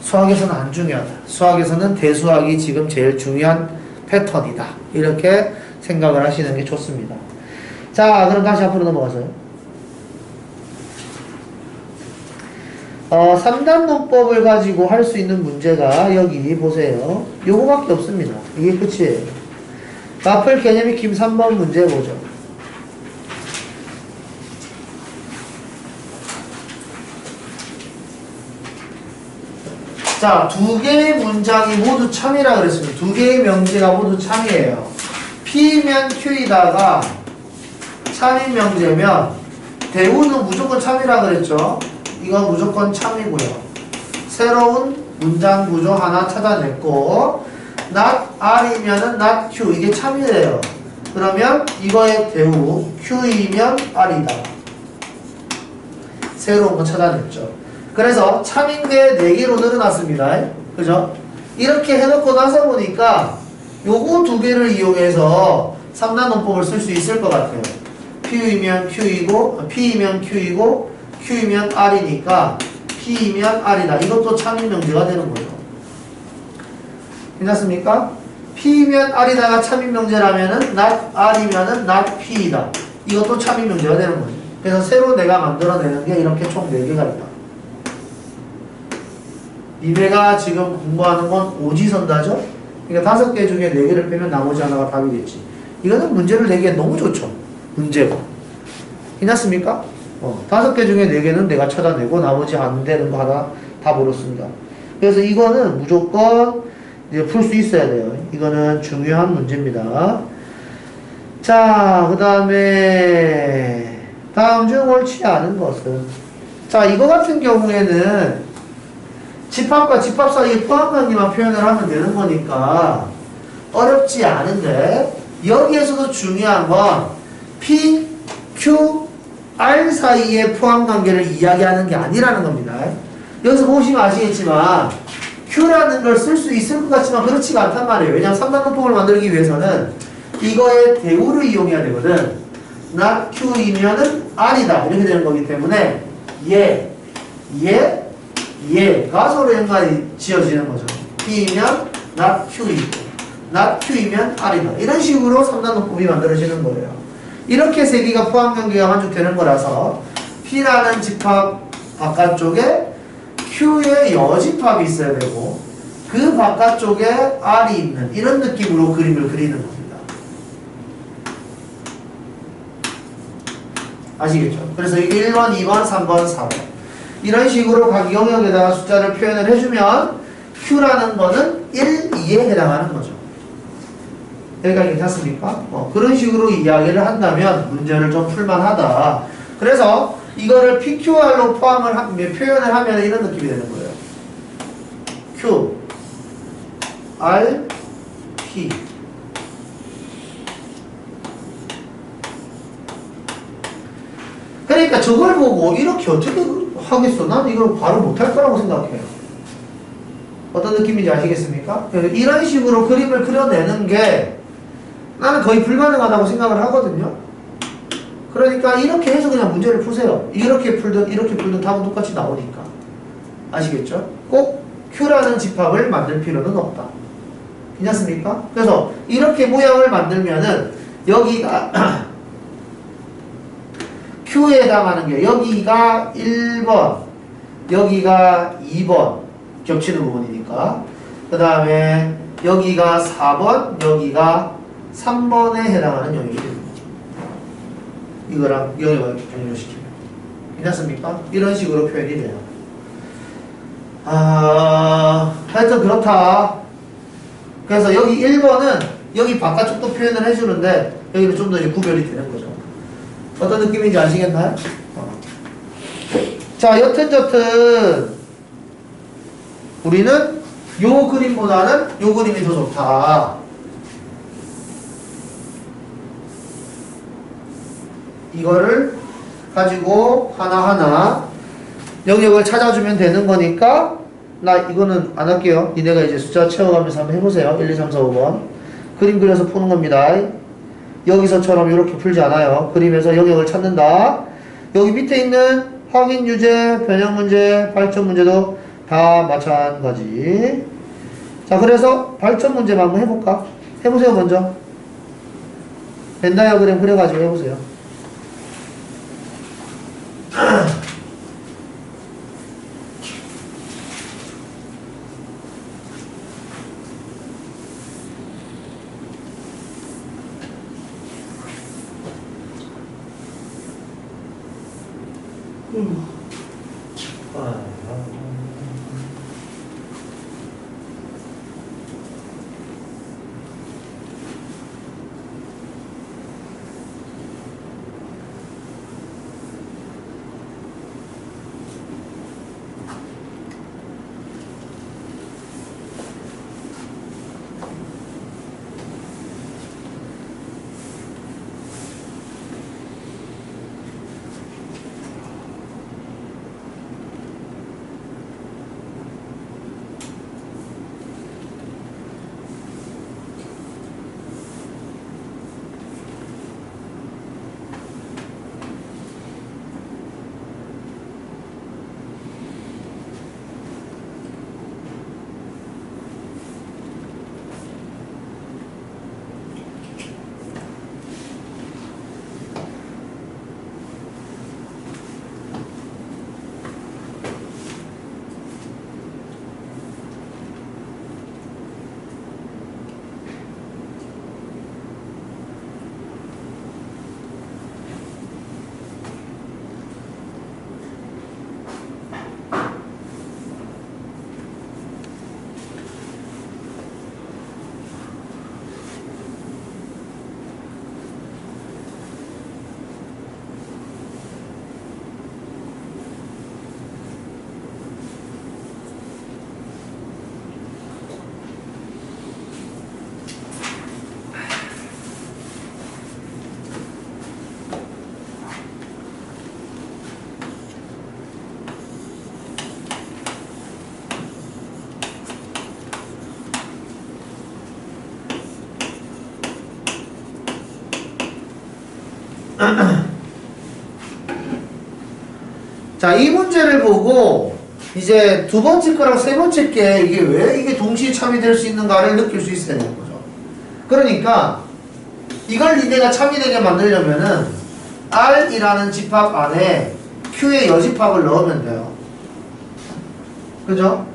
수학에서는 안 중요하다. 수학에서는 대수학이 지금 제일 중요한 패턴이다. 이렇게 생각을 하시는 게 좋습니다. 자, 그럼 다시 앞으로 넘어가서요. 3단 논법을 가지고 할 수 있는 문제가 여기 보세요. 요거밖에 없습니다. 이게 끝이에요. 마플 개념 익힘 3번 문제 보죠. 자, 두 개의 문장이 모두 참이라 그랬습니다. 두 개의 명제가 모두 참이에요. P면 Q이다가 참인 명제면 대우는 무조건 참이라 그랬죠. 이건 무조건 참이고요. 새로운 문장 구조 하나 찾아냈고 not R이면은 not Q 이게 참이래요. 그러면 이거의 대우 Q이면 R이다. 새로운 거 찾아냈죠. 그래서 참인 게 4개로 늘어났습니다. 그죠? 이렇게 해놓고 나서 보니까 요거 두 개를 이용해서 3단 논법을 쓸 수 있을 것 같아요. P이면 Q이고 P이면 Q이고 Q이면 R이니까 P이면 R이다. 이것도 참인 명제가 되는 거죠. 괜찮습니까? P이면 R이다가 참인 명제라면은 not R이면은 not P이다. 이것도 참인 명제가 되는 거죠. 그래서 새로 내가 만들어내는 게 이렇게 총 4개가 있다. 니네가 지금 공부하는 건 오지선다죠? 그러니까 5개 중에 4개를 빼면 나머지 하나가 답이겠지. 이거는 문제를 내기엔 너무 좋죠. 문제가. 괜찮습니까? 5개 중에 4개는 내가 찾아내고 나머지 안 되는 거 하나 답으로 씁니다. 그래서 이거는 무조건 이제 풀 수 있어야 돼요. 이거는 중요한 문제입니다. 자, 그 다음에 다음 중 옳지 않은 것은, 자, 이거 같은 경우에는 집합과 집합 사이의 포함관계만 표현을 하면 되는 거니까 어렵지 않은데, 여기에서도 중요한 건 P, Q, R 사이의 포함관계를 이야기하는 게 아니라는 겁니다. 여기서 보시면 아시겠지만 Q라는 걸 쓸 수 있을 것 같지만 그렇지가 않단 말이에요. 왜냐하면 3단원법을 만들기 위해서는 이거의 대우를 이용해야 되거든. not Q이면은 R이다 이렇게 되는 거기 때문에 얘가 서로 연관이 지어지는 거죠. P이면 not Q이고 not Q이면 R이다. 이런 식으로 3단원법이 만들어지는 거예요. 이렇게 세 개가 포함관계가 만족되는 거라서 P라는 집합 바깥쪽에 Q의 여집합이 있어야 되고 그 바깥쪽에 R이 있는 이런 느낌으로 그림을 그리는 겁니다. 아시겠죠? 그래서 1번, 2번, 3번, 4번 이런 식으로 각 영역에다가 숫자를 표현을 해주면 Q라는 거는 1, 2에 해당하는 거죠. 여기까지 괜찮습니까? 그런 식으로 이야기를 한다면 문제를 좀 풀만하다. 그래서 이거를 PQR로 표현을 하면 이런 느낌이 되는 거예요. Q, R, P. 그러니까 저걸 보고 이렇게 어떻게 하겠어? 난 이걸 바로 못할 거라고 생각해요. 어떤 느낌인지 아시겠습니까? 이런 식으로 그림을 그려내는 게 나는 거의 불가능하다고 생각을 하거든요. 그러니까 이렇게 해서 그냥 문제를 푸세요. 이렇게 풀든 답은 똑같이 나오니까. 아시겠죠? 꼭 Q라는 집합을 만들 필요는 없다. 괜찮습니까? 그래서 이렇게 모양을 만들면은 여기가 Q에 해당하는 게 여기가 1번, 여기가 2번 겹치는 부분이니까 그 다음에 여기가 4번, 여기가 3번에 해당하는 영역이 됩니다. 이거랑 영역을 연결시키면. 괜찮습니까? 이런 식으로 표현이 돼요. 하여튼 그렇다. 그래서 여기 1번은 여기 바깥쪽도 표현을 해주는데 여기는 좀 더 이제 구별이 되는 거죠. 어떤 느낌인지 아시겠나요? 자, 여튼저튼 우리는 요 그림보다는 요 그림이 더 좋다. 이거를 가지고 하나하나 영역을 찾아주면 되는 거니까 나 이거는 안 할게요. 니네가 이제 숫자 채워가면서 한번 해보세요. 1, 2, 3, 4, 5번 그림 그려서 푸는 겁니다. 여기서처럼 이렇게 풀지 않아요. 그림에서 영역을 찾는다. 여기 밑에 있는 확인 유제, 변형 문제, 발전 문제도 다 마찬가지. 자, 그래서 발전 문제만 한번 해볼까? 해보세요. 먼저 벤 다이어그램 그려가지고 해보세요. 자, 이 문제를 보고 이제 두 번째 거랑 세 번째 게 이게 왜 이게 동시에 참여될 수 있는가를 느낄 수 있어야 되는 거죠. 그러니까 이걸 니네가 참여되게 만들려면은 R이라는 집합 안에 Q의 여집합을 넣으면 돼요. 그죠?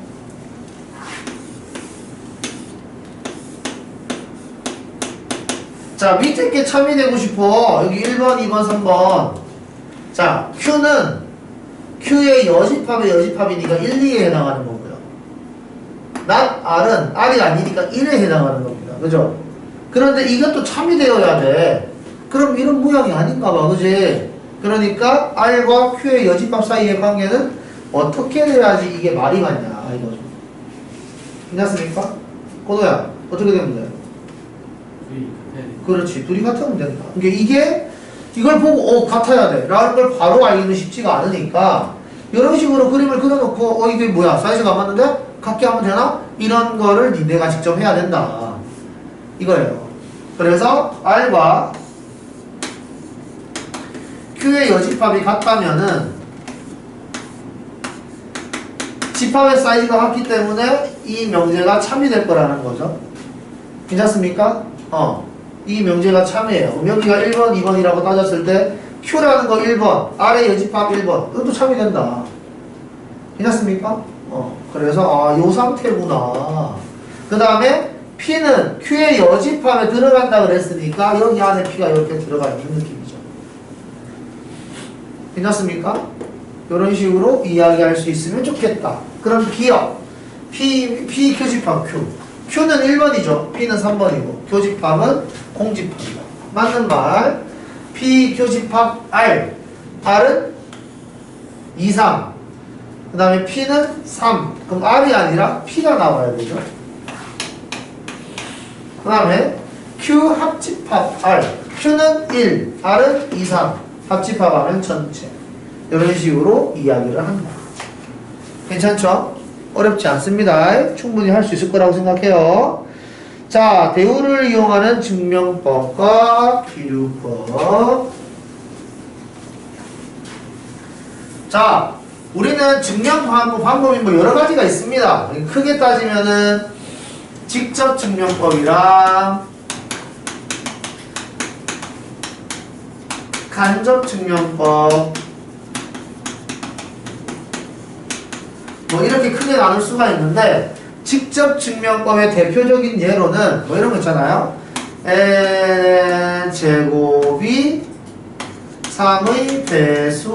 자, 밑에 게 참여되고 싶어. 여기 1번, 2번, 3번. 자, Q는 Q의 여집합의 여집합이니까 1, 2에 해당하는 거고요. not R은 R이 아니니까 1에 해당하는 겁니다. 그죠? 그런데 이것도 참여되어야 돼. 그럼 이런 모양이 아닌가 봐. 그지? 그러니까 R과 Q의 여집합 사이의 관계는 어떻게 돼야지 이게 말이 맞냐 이거죠. 괜찮습니까? 고도야 어떻게 되면 돼? 그렇지, 둘이 같으면 된다. 그러니까 이게 이걸 보고 같아야 돼 라는 걸 바로 알기는 쉽지가 않으니까 이런 식으로 그림을 그려놓고 이게 뭐야 사이즈가 안 맞는데? 같게 하면 되나? 이런 거를 니네가 직접 해야 된다 이거예요. 그래서 R과 Q의 여집합이 같다면은 집합의 사이즈가 같기 때문에 이 명제가 참여될 거라는 거죠. 괜찮습니까? 이 명제가 참여해요. 여기가 1번, 2번이라고 따졌을 때 Q라는 거 1번, R의 여집합 1번 이것도 참여된다. 괜찮습니까? 그래서 요 상태구나. 그 다음에 P는 Q의 여집합에 들어간다 그랬으니까 여기 안에 P가 이렇게 들어가 있는 느낌이죠. 괜찮습니까? 이런 식으로 이야기할 수 있으면 좋겠다. 그럼 B요. P 교집합 Q. Q는 1번이죠. P는 3번이고 교집합은 공집합이다. 맞는 말. P 교집합 R. R은 2, 3. 그 다음에 P는 3. 그럼 R이 아니라 P가 나와야 되죠. 그 다음에 Q 합집합 R. Q는 1. R은 2, 3. 합집합하면 전체. 이런 식으로 이야기를 한다. 괜찮죠? 어렵지 않습니다. 충분히 할 수 있을 거라고 생각해요. 자, 대우를 이용하는 증명법과 비례법. 자, 우리는 증명 방법이 뭐 여러 가지가 있습니다. 크게 따지면은 직접 증명법이랑 간접 증명법 뭐 이렇게 크게 나눌 수가 있는데 직접 증명법의 대표적인 예로는 뭐 이런 거 있잖아요. n 제곱이 3의 배수이면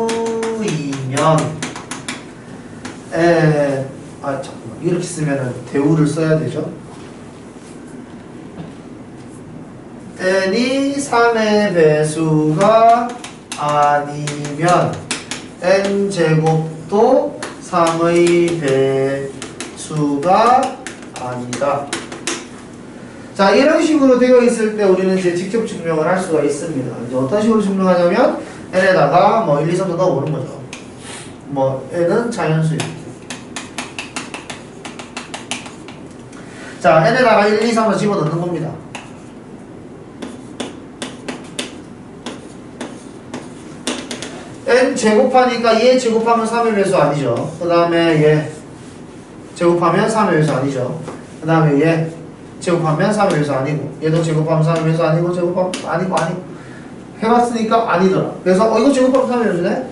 잠깐만 이렇게 쓰면은 대우를 써야 되죠. n이 3의 배수가 아니면 n 제곱도 3의 배수가 아니다. 자, 이런 식으로 되어 있을 때 우리는 이제 직접 증명을 할 수가 있습니다. 이제 어떤 식으로 증명하냐면 n에다가 뭐 1, 2, 3도 넣어보는 거죠. 뭐 n은 자연수입니다. 자, n에다가 1, 2, 3을 집어넣는 겁니다. n 제곱하니까 얘 제곱하면 3의 배수 아니죠. 그 다음에 얘 제곱하면 3의 배수 아니죠. 그 다음에 얘 제곱하면 3의 배수 아니고 얘도 제곱하면 3의 배수 아니고 제곱하면 아니고 해봤으니까 아니더라. 그래서 이거 제곱하면 3의 배수네?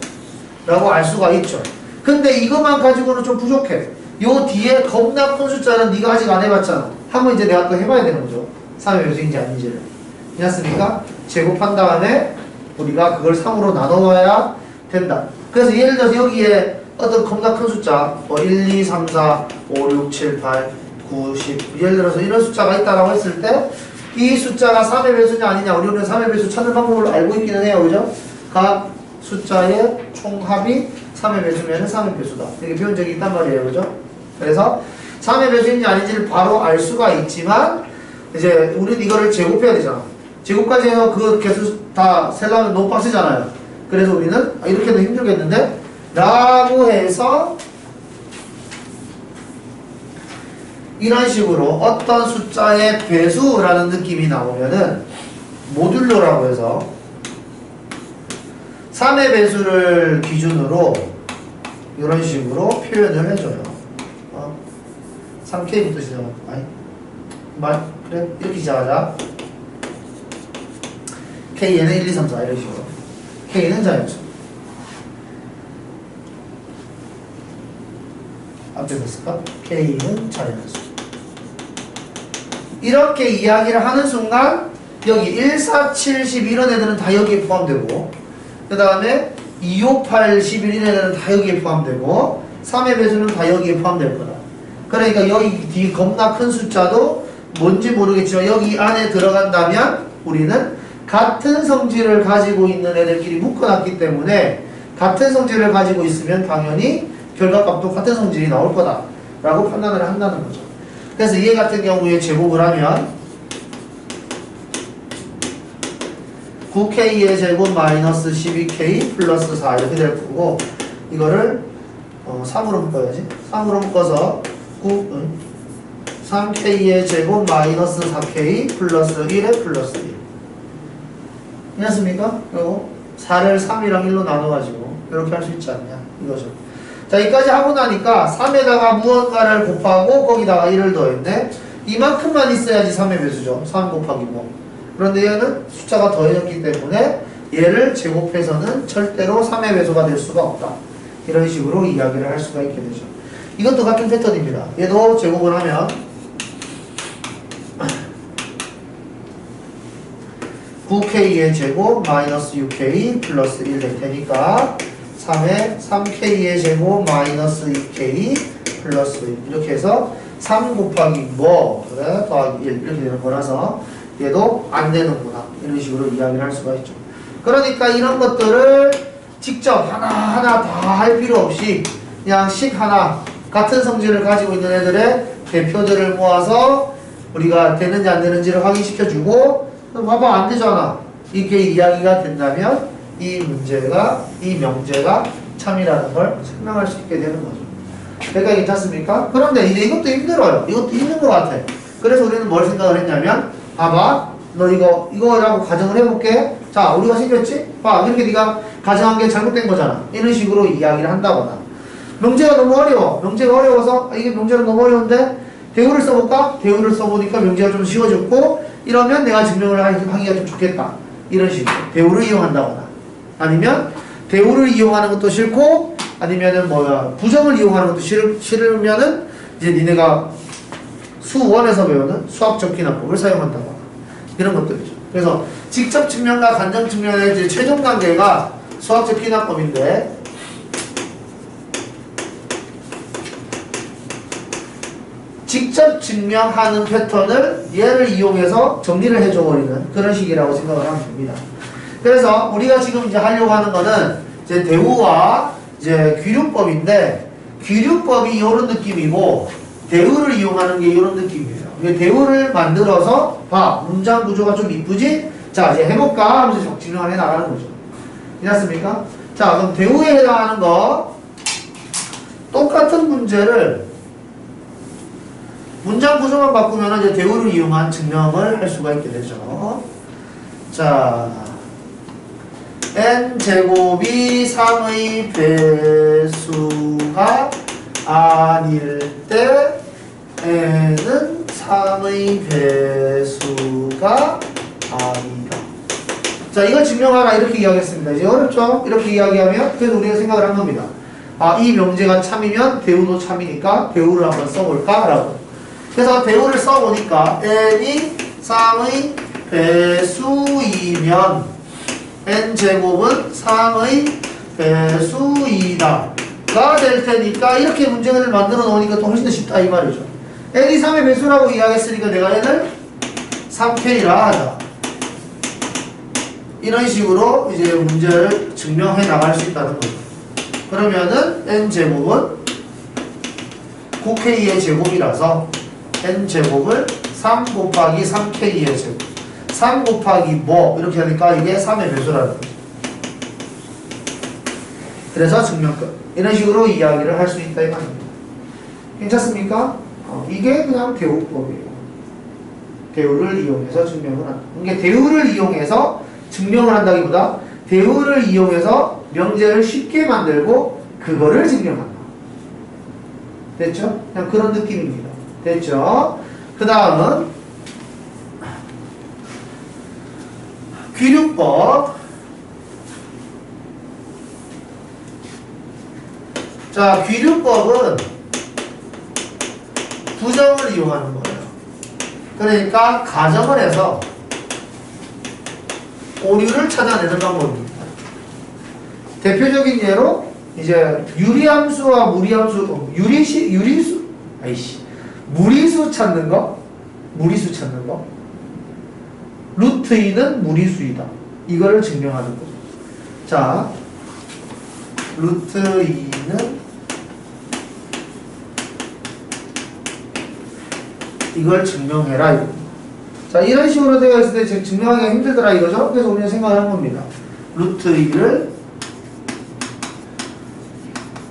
라고 알 수가 있죠. 근데 이것만 가지고는 좀 부족해. 요 뒤에 겁나 큰 숫자는 네가 아직 안 해봤잖아. 한번 이제 내가 또 해봐야 되는 거죠. 3의 배수인지 아닌지를. 괜찮습니까? 제곱한 다음에 우리가 그걸 3으로 나눠봐야 된다. 그래서 예를 들어서 여기에 어떤 겁나 큰 숫자 뭐 1, 2, 3, 4, 5, 6, 7, 8, 9, 10 예를 들어서 이런 숫자가 있다라고 했을 때 이 숫자가 3의 배수냐 아니냐 우리는 3의 배수 찾는 방법을 알고 있기는 해요. 그죠? 각 숫자의 총합이 3의 배수면 3의 배수다. 이렇게 배운 적이 있단 말이에요. 그죠? 그래서 3의 배수인지 아닌지를 바로 알 수가 있지만 이제 우리는 이거를 제곱해야 되잖아. 제곱까지 해서 그 개수 다 세려면 너무 빡세잖아요. 그래서 우리는 이렇게도 힘들겠는데 라고 해서 이런 식으로 어떤 숫자의 배수라는 느낌이 나오면은 모듈로라고 해서 3의 배수를 기준으로 이런 식으로 표현을 해줘요. 3K부터 시작하고 그래 이렇게 시작하자. K에는 1, 2, 3, 4 이런 식으로. K는 자연수. 앞에 됐을까? K는 자연수. 이렇게 이야기를 하는 순간 여기 1, 4, 7, 10 이런 애들은 다 여기에 포함되고 그 다음에 2, 5, 8, 11 이런 애들은 다 여기에 포함되고 3의 배수는 다 여기에 포함될 거다. 그러니까 여기 뒤 겁나 큰 숫자도 뭔지 모르겠지만 여기 안에 들어간다면 우리는 같은 성질을 가지고 있는 애들끼리 묶어놨기 때문에 같은 성질을 가지고 있으면 당연히 결과값도 같은 성질이 나올 거다 라고 판단을 한다는 거죠. 그래서 얘 같은 경우에 제곱을 하면 9K의 제곱 마이너스 12K 플러스 4 이렇게 될 거고 이거를 3으로 묶어야지. 3으로 묶어서 3K의 제곱 마이너스 4K 플러스 1에 플러스 1 이렇습니까? 그리고 4를 3이랑 1로 나눠가지고 이렇게 할 수 있지 않냐 이거죠. 자, 여기까지 하고 나니까 3에다가 무언가를 곱하고 거기다가 1을 더했네. 이만큼만 있어야지 3의 배수죠. 3 곱하기 뭐. 그런데 얘는 숫자가 더해졌기 때문에 얘를 제곱해서는 절대로 3의 배수가 될 수가 없다. 이런 식으로 이야기를 할 수가 있게 되죠. 이것도 같은 패턴입니다. 얘도 제곱을 하면 9K의 제곱 마이너스 6K 플러스 1 될 테니까 3에 3K의 제곱 마이너스 2K 플러스 1 이렇게 해서 3 곱하기 뭐 그래 더하기 1 이렇게 되는 거라서 얘도 안 되는구나 이런 식으로 이야기를 할 수가 있죠. 그러니까 이런 것들을 직접 하나하나 다 할 필요 없이 그냥 식 하나 같은 성질을 가지고 있는 애들의 대표들을 모아서 우리가 되는지 안 되는지를 확인시켜주고 봐봐 안 되잖아 이렇게 이야기가 된다면 이 문제가 이 명제가 참이라는 걸 설명할 수 있게 되는 거죠. 그러니까 괜찮습니까? 그런데 이제 이것도 힘들어요. 이것도 힘든 것 같아. 그래서 우리는 뭘 생각을 했냐면 봐봐 너 이거라고 가정을 해볼게. 자 우리가 생겼지? 봐 이렇게 네가 가정한 게 잘못된 거잖아. 이런 식으로 이야기를 한다거나 명제가 너무 어려워. 명제가 어려워서 이게 명제가 너무 어려운데 대우를 써볼까? 대우를 써보니까 명제가 좀 쉬워졌고 이러면 내가 증명을 하기가 좀 좋겠다. 이런 식으로 대우를 이용한다거나 아니면 대우를 이용하는 것도 싫고 아니면은 부정을 이용하는 것도 싫으면은 이제 니네가 수1에서 배우는 수학적 기납법을 사용한다거나 이런 것들이죠. 그래서 직접 증명과 간접 증명의 이제 최종 단계가 수학적 기납법인데 직접 증명하는 패턴을 얘를 이용해서 정리를 해줘버리는 그런 식이라고 생각을 하면 됩니다. 그래서 우리가 지금 이제 하려고 하는 거는 이제 대우와 이제 귀류법인데 귀류법이 이런 느낌이고 대우를 이용하는 게 이런 느낌이에요. 대우를 만들어서 봐 문장 구조가 좀 이쁘지? 자 이제 해볼까 하면서 증명을 해 나가는 거죠. 괜찮습니까? 자 그럼 대우에 해당하는 거 똑같은 문제를 문장 구조만 바꾸면 이제 대우를 이용한 증명을 할 수가 있게 되죠. 자, n제곱이 3의 배수가 아닐 때 n은 3의 배수가 아니다. 자, 이걸 증명하라 이렇게 이야기했습니다. 이제 어렵죠? 이렇게 이야기하면 그래서 우리가 생각을 한 겁니다. 아, 이 명제가 참이면 대우도 참이니까 대우를 한번 써볼까? 라고. 그래서 대우를 써보니까 n이 3의 배수이면 n제곱은 3의 배수이다 가 될 테니까 이렇게 문제를 만들어 놓으니까 또 훨씬 더 쉽다 이 말이죠. n이 3의 배수라고 이야기했으니까 내가 n을 3K라 하자. 이런 식으로 이제 문제를 증명해 나갈 수 있다는 거죠. 그러면은 n제곱은 9K의 제곱이라서 n제곱을 3 곱하기 3K의 제곱 3 곱하기 뭐 이렇게 하니까 이게 3의 배수라는 거죠. 그래서 증명 끝 이런 식으로 이야기를 할 수 있다 이 말입니다. 괜찮습니까? 이게 그냥 대우법이에요. 대우를 이용해서 증명을 한다. 이게 대우를 이용해서 증명을 한다기보다 대우를 이용해서 명제를 쉽게 만들고 그거를 증명한다. 됐죠? 그냥 그런 느낌입니다. 됐죠? 그 다음은 귀류법. 자, 귀류법은 부정을 이용하는 거예요. 그러니까 가정을 해서 오류를 찾아내는 방법입니다. 대표적인 예로 이제 유리함수와 무리수 찾는 거, 루트 2는 무리수이다. 이거를 증명하는 거죠. 자, 루트 2는 이걸 증명해라 이거. 자, 이런 식으로 되어 있을 때 증명하기가 힘들더라 이거죠. 그래서 우리는 생각을 한 겁니다. 루트 2를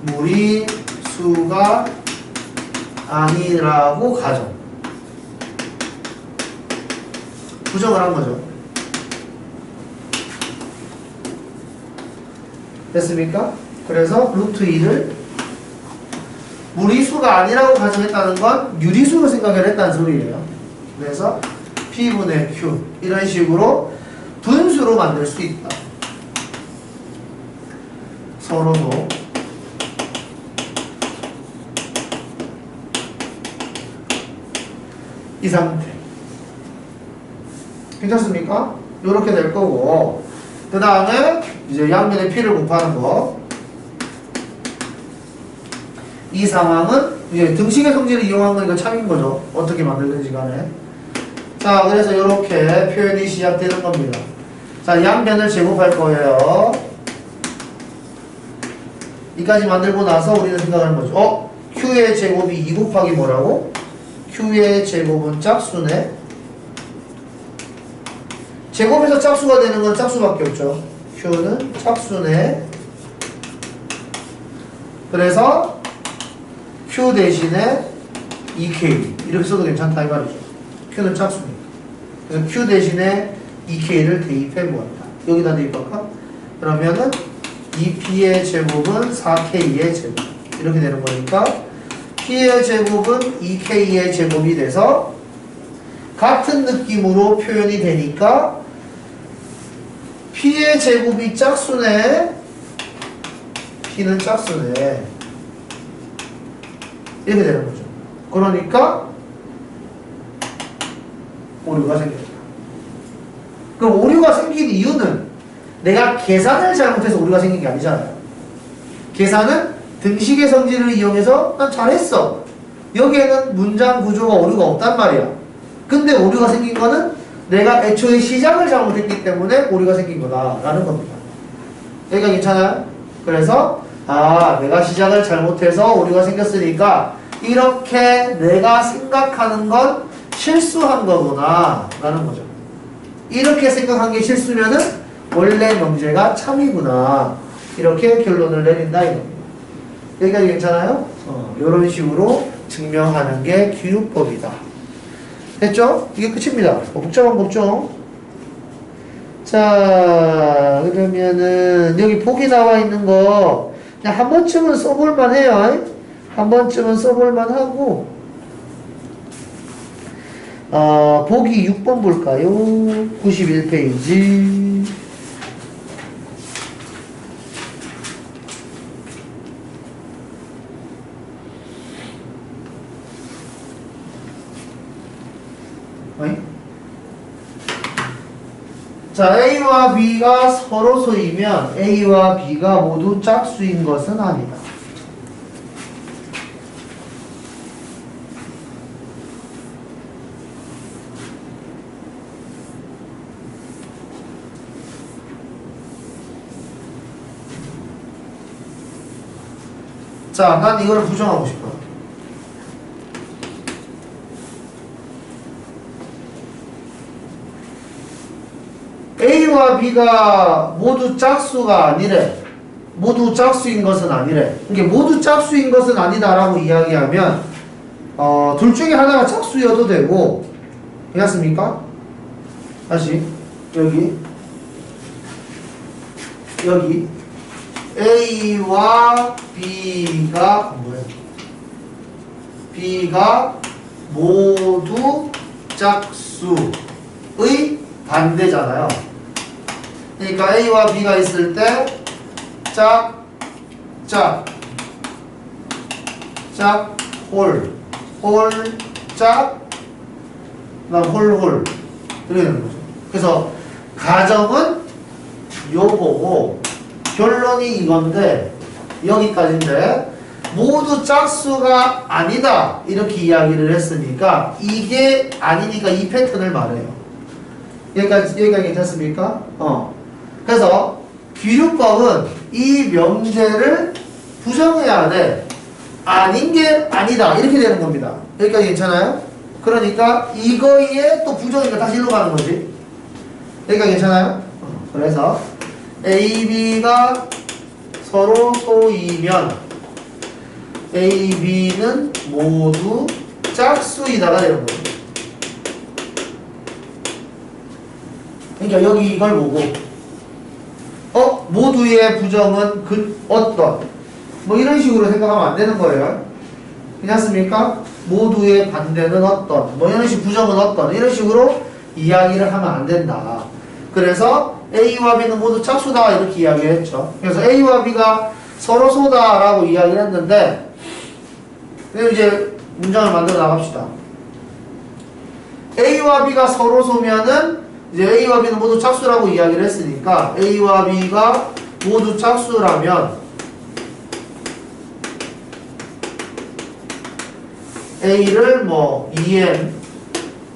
무리수가 아니라고 가정. 부정을 한 거죠. 됐습니까? 그래서 루트 2를 무리수가 아니라고 가정했다는 건 유리수로 생각을 했다는 소리예요. 그래서 P분의 Q 이런 식으로 분수로 만들 수 있다. 서로도 이 상태. 괜찮습니까? 이렇게 될 거고, 그 다음에 이제 양면의 P를 곱하는 거. 이 상황은 이제 등식의 성질을 이용한 거니까 참인 거죠. 어떻게 만들든지 간에. 자, 그래서 이렇게 표현이 시작되는 겁니다. 자, 양변을 제곱할 거예요. 이까지 만들고 나서 우리는 생각하는 거죠. Q의 제곱이 2 곱하기 뭐라고? Q의 제곱은 짝수네. 제곱에서 짝수가 되는 건 짝수밖에 없죠. Q는 짝수네. 그래서 Q 대신에 2K 이렇게 써도 괜찮다 이 말이죠. Q는 짝수니까. 그래서 Q 대신에 2K를 대입해 보았다. 여기다 대입할까? 그러면은 2P의 제곱은 4K의 제곱 이렇게 되는 거니까 P의 제곱은 2K의 제곱이 돼서 같은 느낌으로 표현이 되니까 P의 제곱이 짝수네. P는 짝수네. 이렇게 되는 거죠. 그러니까 오류가 생겼다. 그럼 오류가 생긴 이유는 내가 계산을 잘못해서 오류가 생긴 게 아니잖아요. 계산은 등식의 성질을 이용해서 난 잘했어. 여기에는 문장 구조가 오류가 없단 말이야. 근데 오류가 생긴 거는 내가 애초에 시작을 잘못했기 때문에 오류가 생긴 거다라는 겁니다. 여기가 괜찮아요? 그래서 내가 시작을 잘못해서 오류가 생겼으니까 이렇게 내가 생각하는 건 실수한 거구나 라는 거죠. 이렇게 생각한 게 실수면은 원래 명제가 참이구나 이렇게 결론을 내린다 이겁니다. 여기까지 괜찮아요? 이런 식으로 증명하는 게 귀류법이다. 됐죠? 이게 끝입니다. 복잡한 법죠? 자, 그러면은 여기 보기 나와 있는 거 그냥 한 번쯤은 써볼만 해요. 한 번쯤은 써볼만 하고 보기 6번 볼까요? 91페이지. 자, A와 B가 서로 소이면 A와 B가 모두 짝수인 것은 아니다. 자, 난 이걸 부정하고 싶어. A와 B가 모두 짝수가 아니래. 모두 짝수인 것은 아니래. 이게 모두 짝수인 것은 아니다라고 이야기하면 둘 중에 하나가 짝수여도 되고, 괜찮습니까? 다시 여기 A와 B가 뭐예요? B가 모두 짝수의 반대잖아요. 그러니까 A와 B가 있을 때 짝, 홀, 짝, 그다음 홀 이렇게 되는 거죠. 그래서 가정은 요거고 결론이 이건데 여기까지인데 모두 짝수가 아니다 이렇게 이야기를 했으니까 이게 아니니까 이 패턴을 말해요. 여기까지 괜찮습니까? 그래서 귀류법은 이 명제를 부정해야 돼. 아닌 게 아니다 이렇게 되는 겁니다. 여기까지 괜찮아요? 그러니까 이거에 또 부정이니까 다시 일로 가는 거지. 여기까지 괜찮아요? 그래서 A, B가 서로 소이면 A, B는 모두 짝수이다가 되는 거예요. 그러니까 여기 이걸 보고 모두의 부정은 어떤 뭐 이런 식으로 생각하면 안 되는 거예요. 괜찮습니까? 모두의 반대는 어떤 뭐 이런 식 부정은 어떤 이런 식으로 이야기를 하면 안 된다. 그래서 A와 B는 모두 짝수다 이렇게 이야기했죠. 그래서 A와 B가 서로 소다라고 이야기를 했는데 이제 문장을 만들어 나갑시다. A와 B가 서로 소면은 이제 A와 B는 모두 짝수라고 이야기를 했으니까 A와 B가 모두 짝수라면 A를 뭐 2n,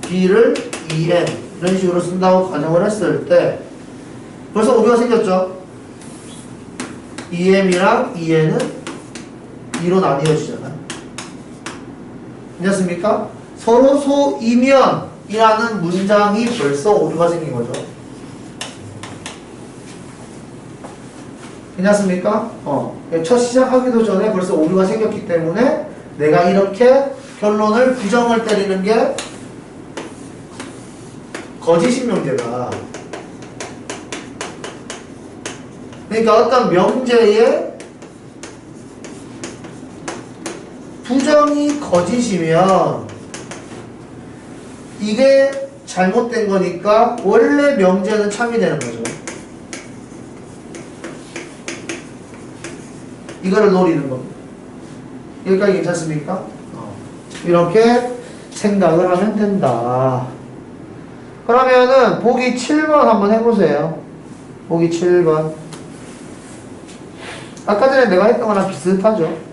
B를 2n 이런 식으로 쓴다고 가정을 했을 때 벌써 오류가 생겼죠? 2m이랑 2n은 2로 나뉘어지잖아요. 괜찮습니까? 서로 소이면 이라는 문장이 벌써 오류가 생긴 거죠. 괜찮습니까? 첫 시작하기도 전에 벌써 오류가 생겼기 때문에 내가 이렇게 결론을 부정을 때리는 게 거짓인 명제다. 그러니까 어떤 명제의 부정이 거짓이면 이게 잘못된 거니까 원래 명제는 참이 되는 거죠. 이거를 노리는 겁니다. 여기까지 괜찮습니까? 이렇게 생각을 하면 된다. 그러면은 보기 7번 한번 해보세요. 보기 7번. 아까 전에 내가 했던 거랑 비슷하죠.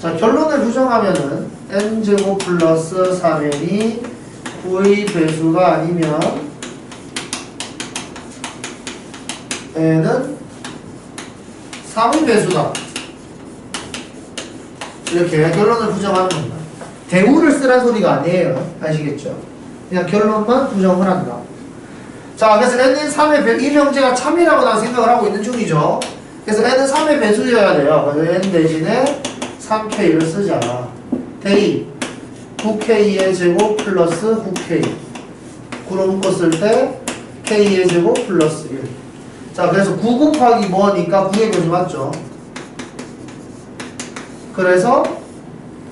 자, 결론을 부정하면은 n제곱 플러스 3n이 9의 배수가 아니면 n은 3의 배수다 이렇게 결론을 부정하는 겁니다. 대우를 쓰란 소리가 아니에요. 아시겠죠? 그냥 결론만 부정을 한다. 자, 그래서 n은 3의 배, 이 형제가 참이라고 난 생각을 하고 있는 중이죠. 그래서 n은 3의 배수여야 돼요. 그래서 n 대신에 3k를 쓰자. 대입 9k의 제곱 플러스 9k 9로 묶었을 때 k의 제곱 플러스 1. 자, 그래서 9 곱하기 뭐니까 9의 교수 맞죠? 그래서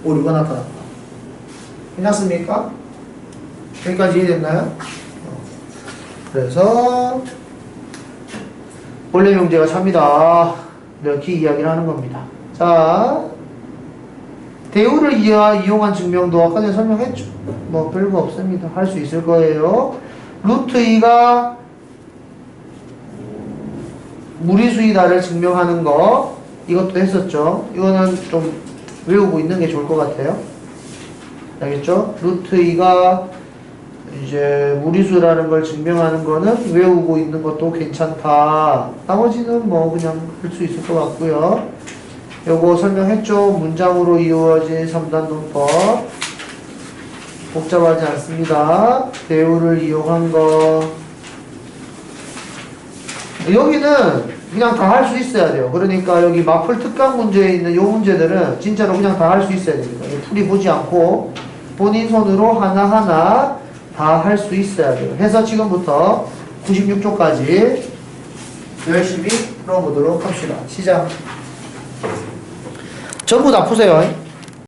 오류가 나타났다. 괜찮습니까? 여기까지 이해됐나요? 그래서 본래 명제가 참이다 이렇게 이야기를 하는 겁니다. 자, 대우를 이용한 증명도 아까 전에 설명했죠. 뭐 별거 없습니다. 할 수 있을 거예요. 루트 2가 무리수이다를 증명하는 거 이것도 했었죠. 이거는 좀 외우고 있는 게 좋을 것 같아요. 알겠죠? 루트 2가 이제 무리수라는 걸 증명하는 거는 외우고 있는 것도 괜찮다. 나머지는 뭐 그냥 할 수 있을 것 같고요. 요거 설명했죠. 문장으로 이루어진 3단 논법. 복잡하지 않습니다. 대우를 이용한 거. 여기는 그냥 다 할 수 있어야 돼요. 그러니까 여기 마플 특강 문제에 있는 요 문제들은 진짜로 그냥 다 할 수 있어야 됩니다. 풀이 보지 않고 본인 손으로 하나하나 다 할 수 있어야 돼요. 해서 지금부터 96쪽까지 열심히 풀어보도록 합시다. 시작. 전부 다 푸세요.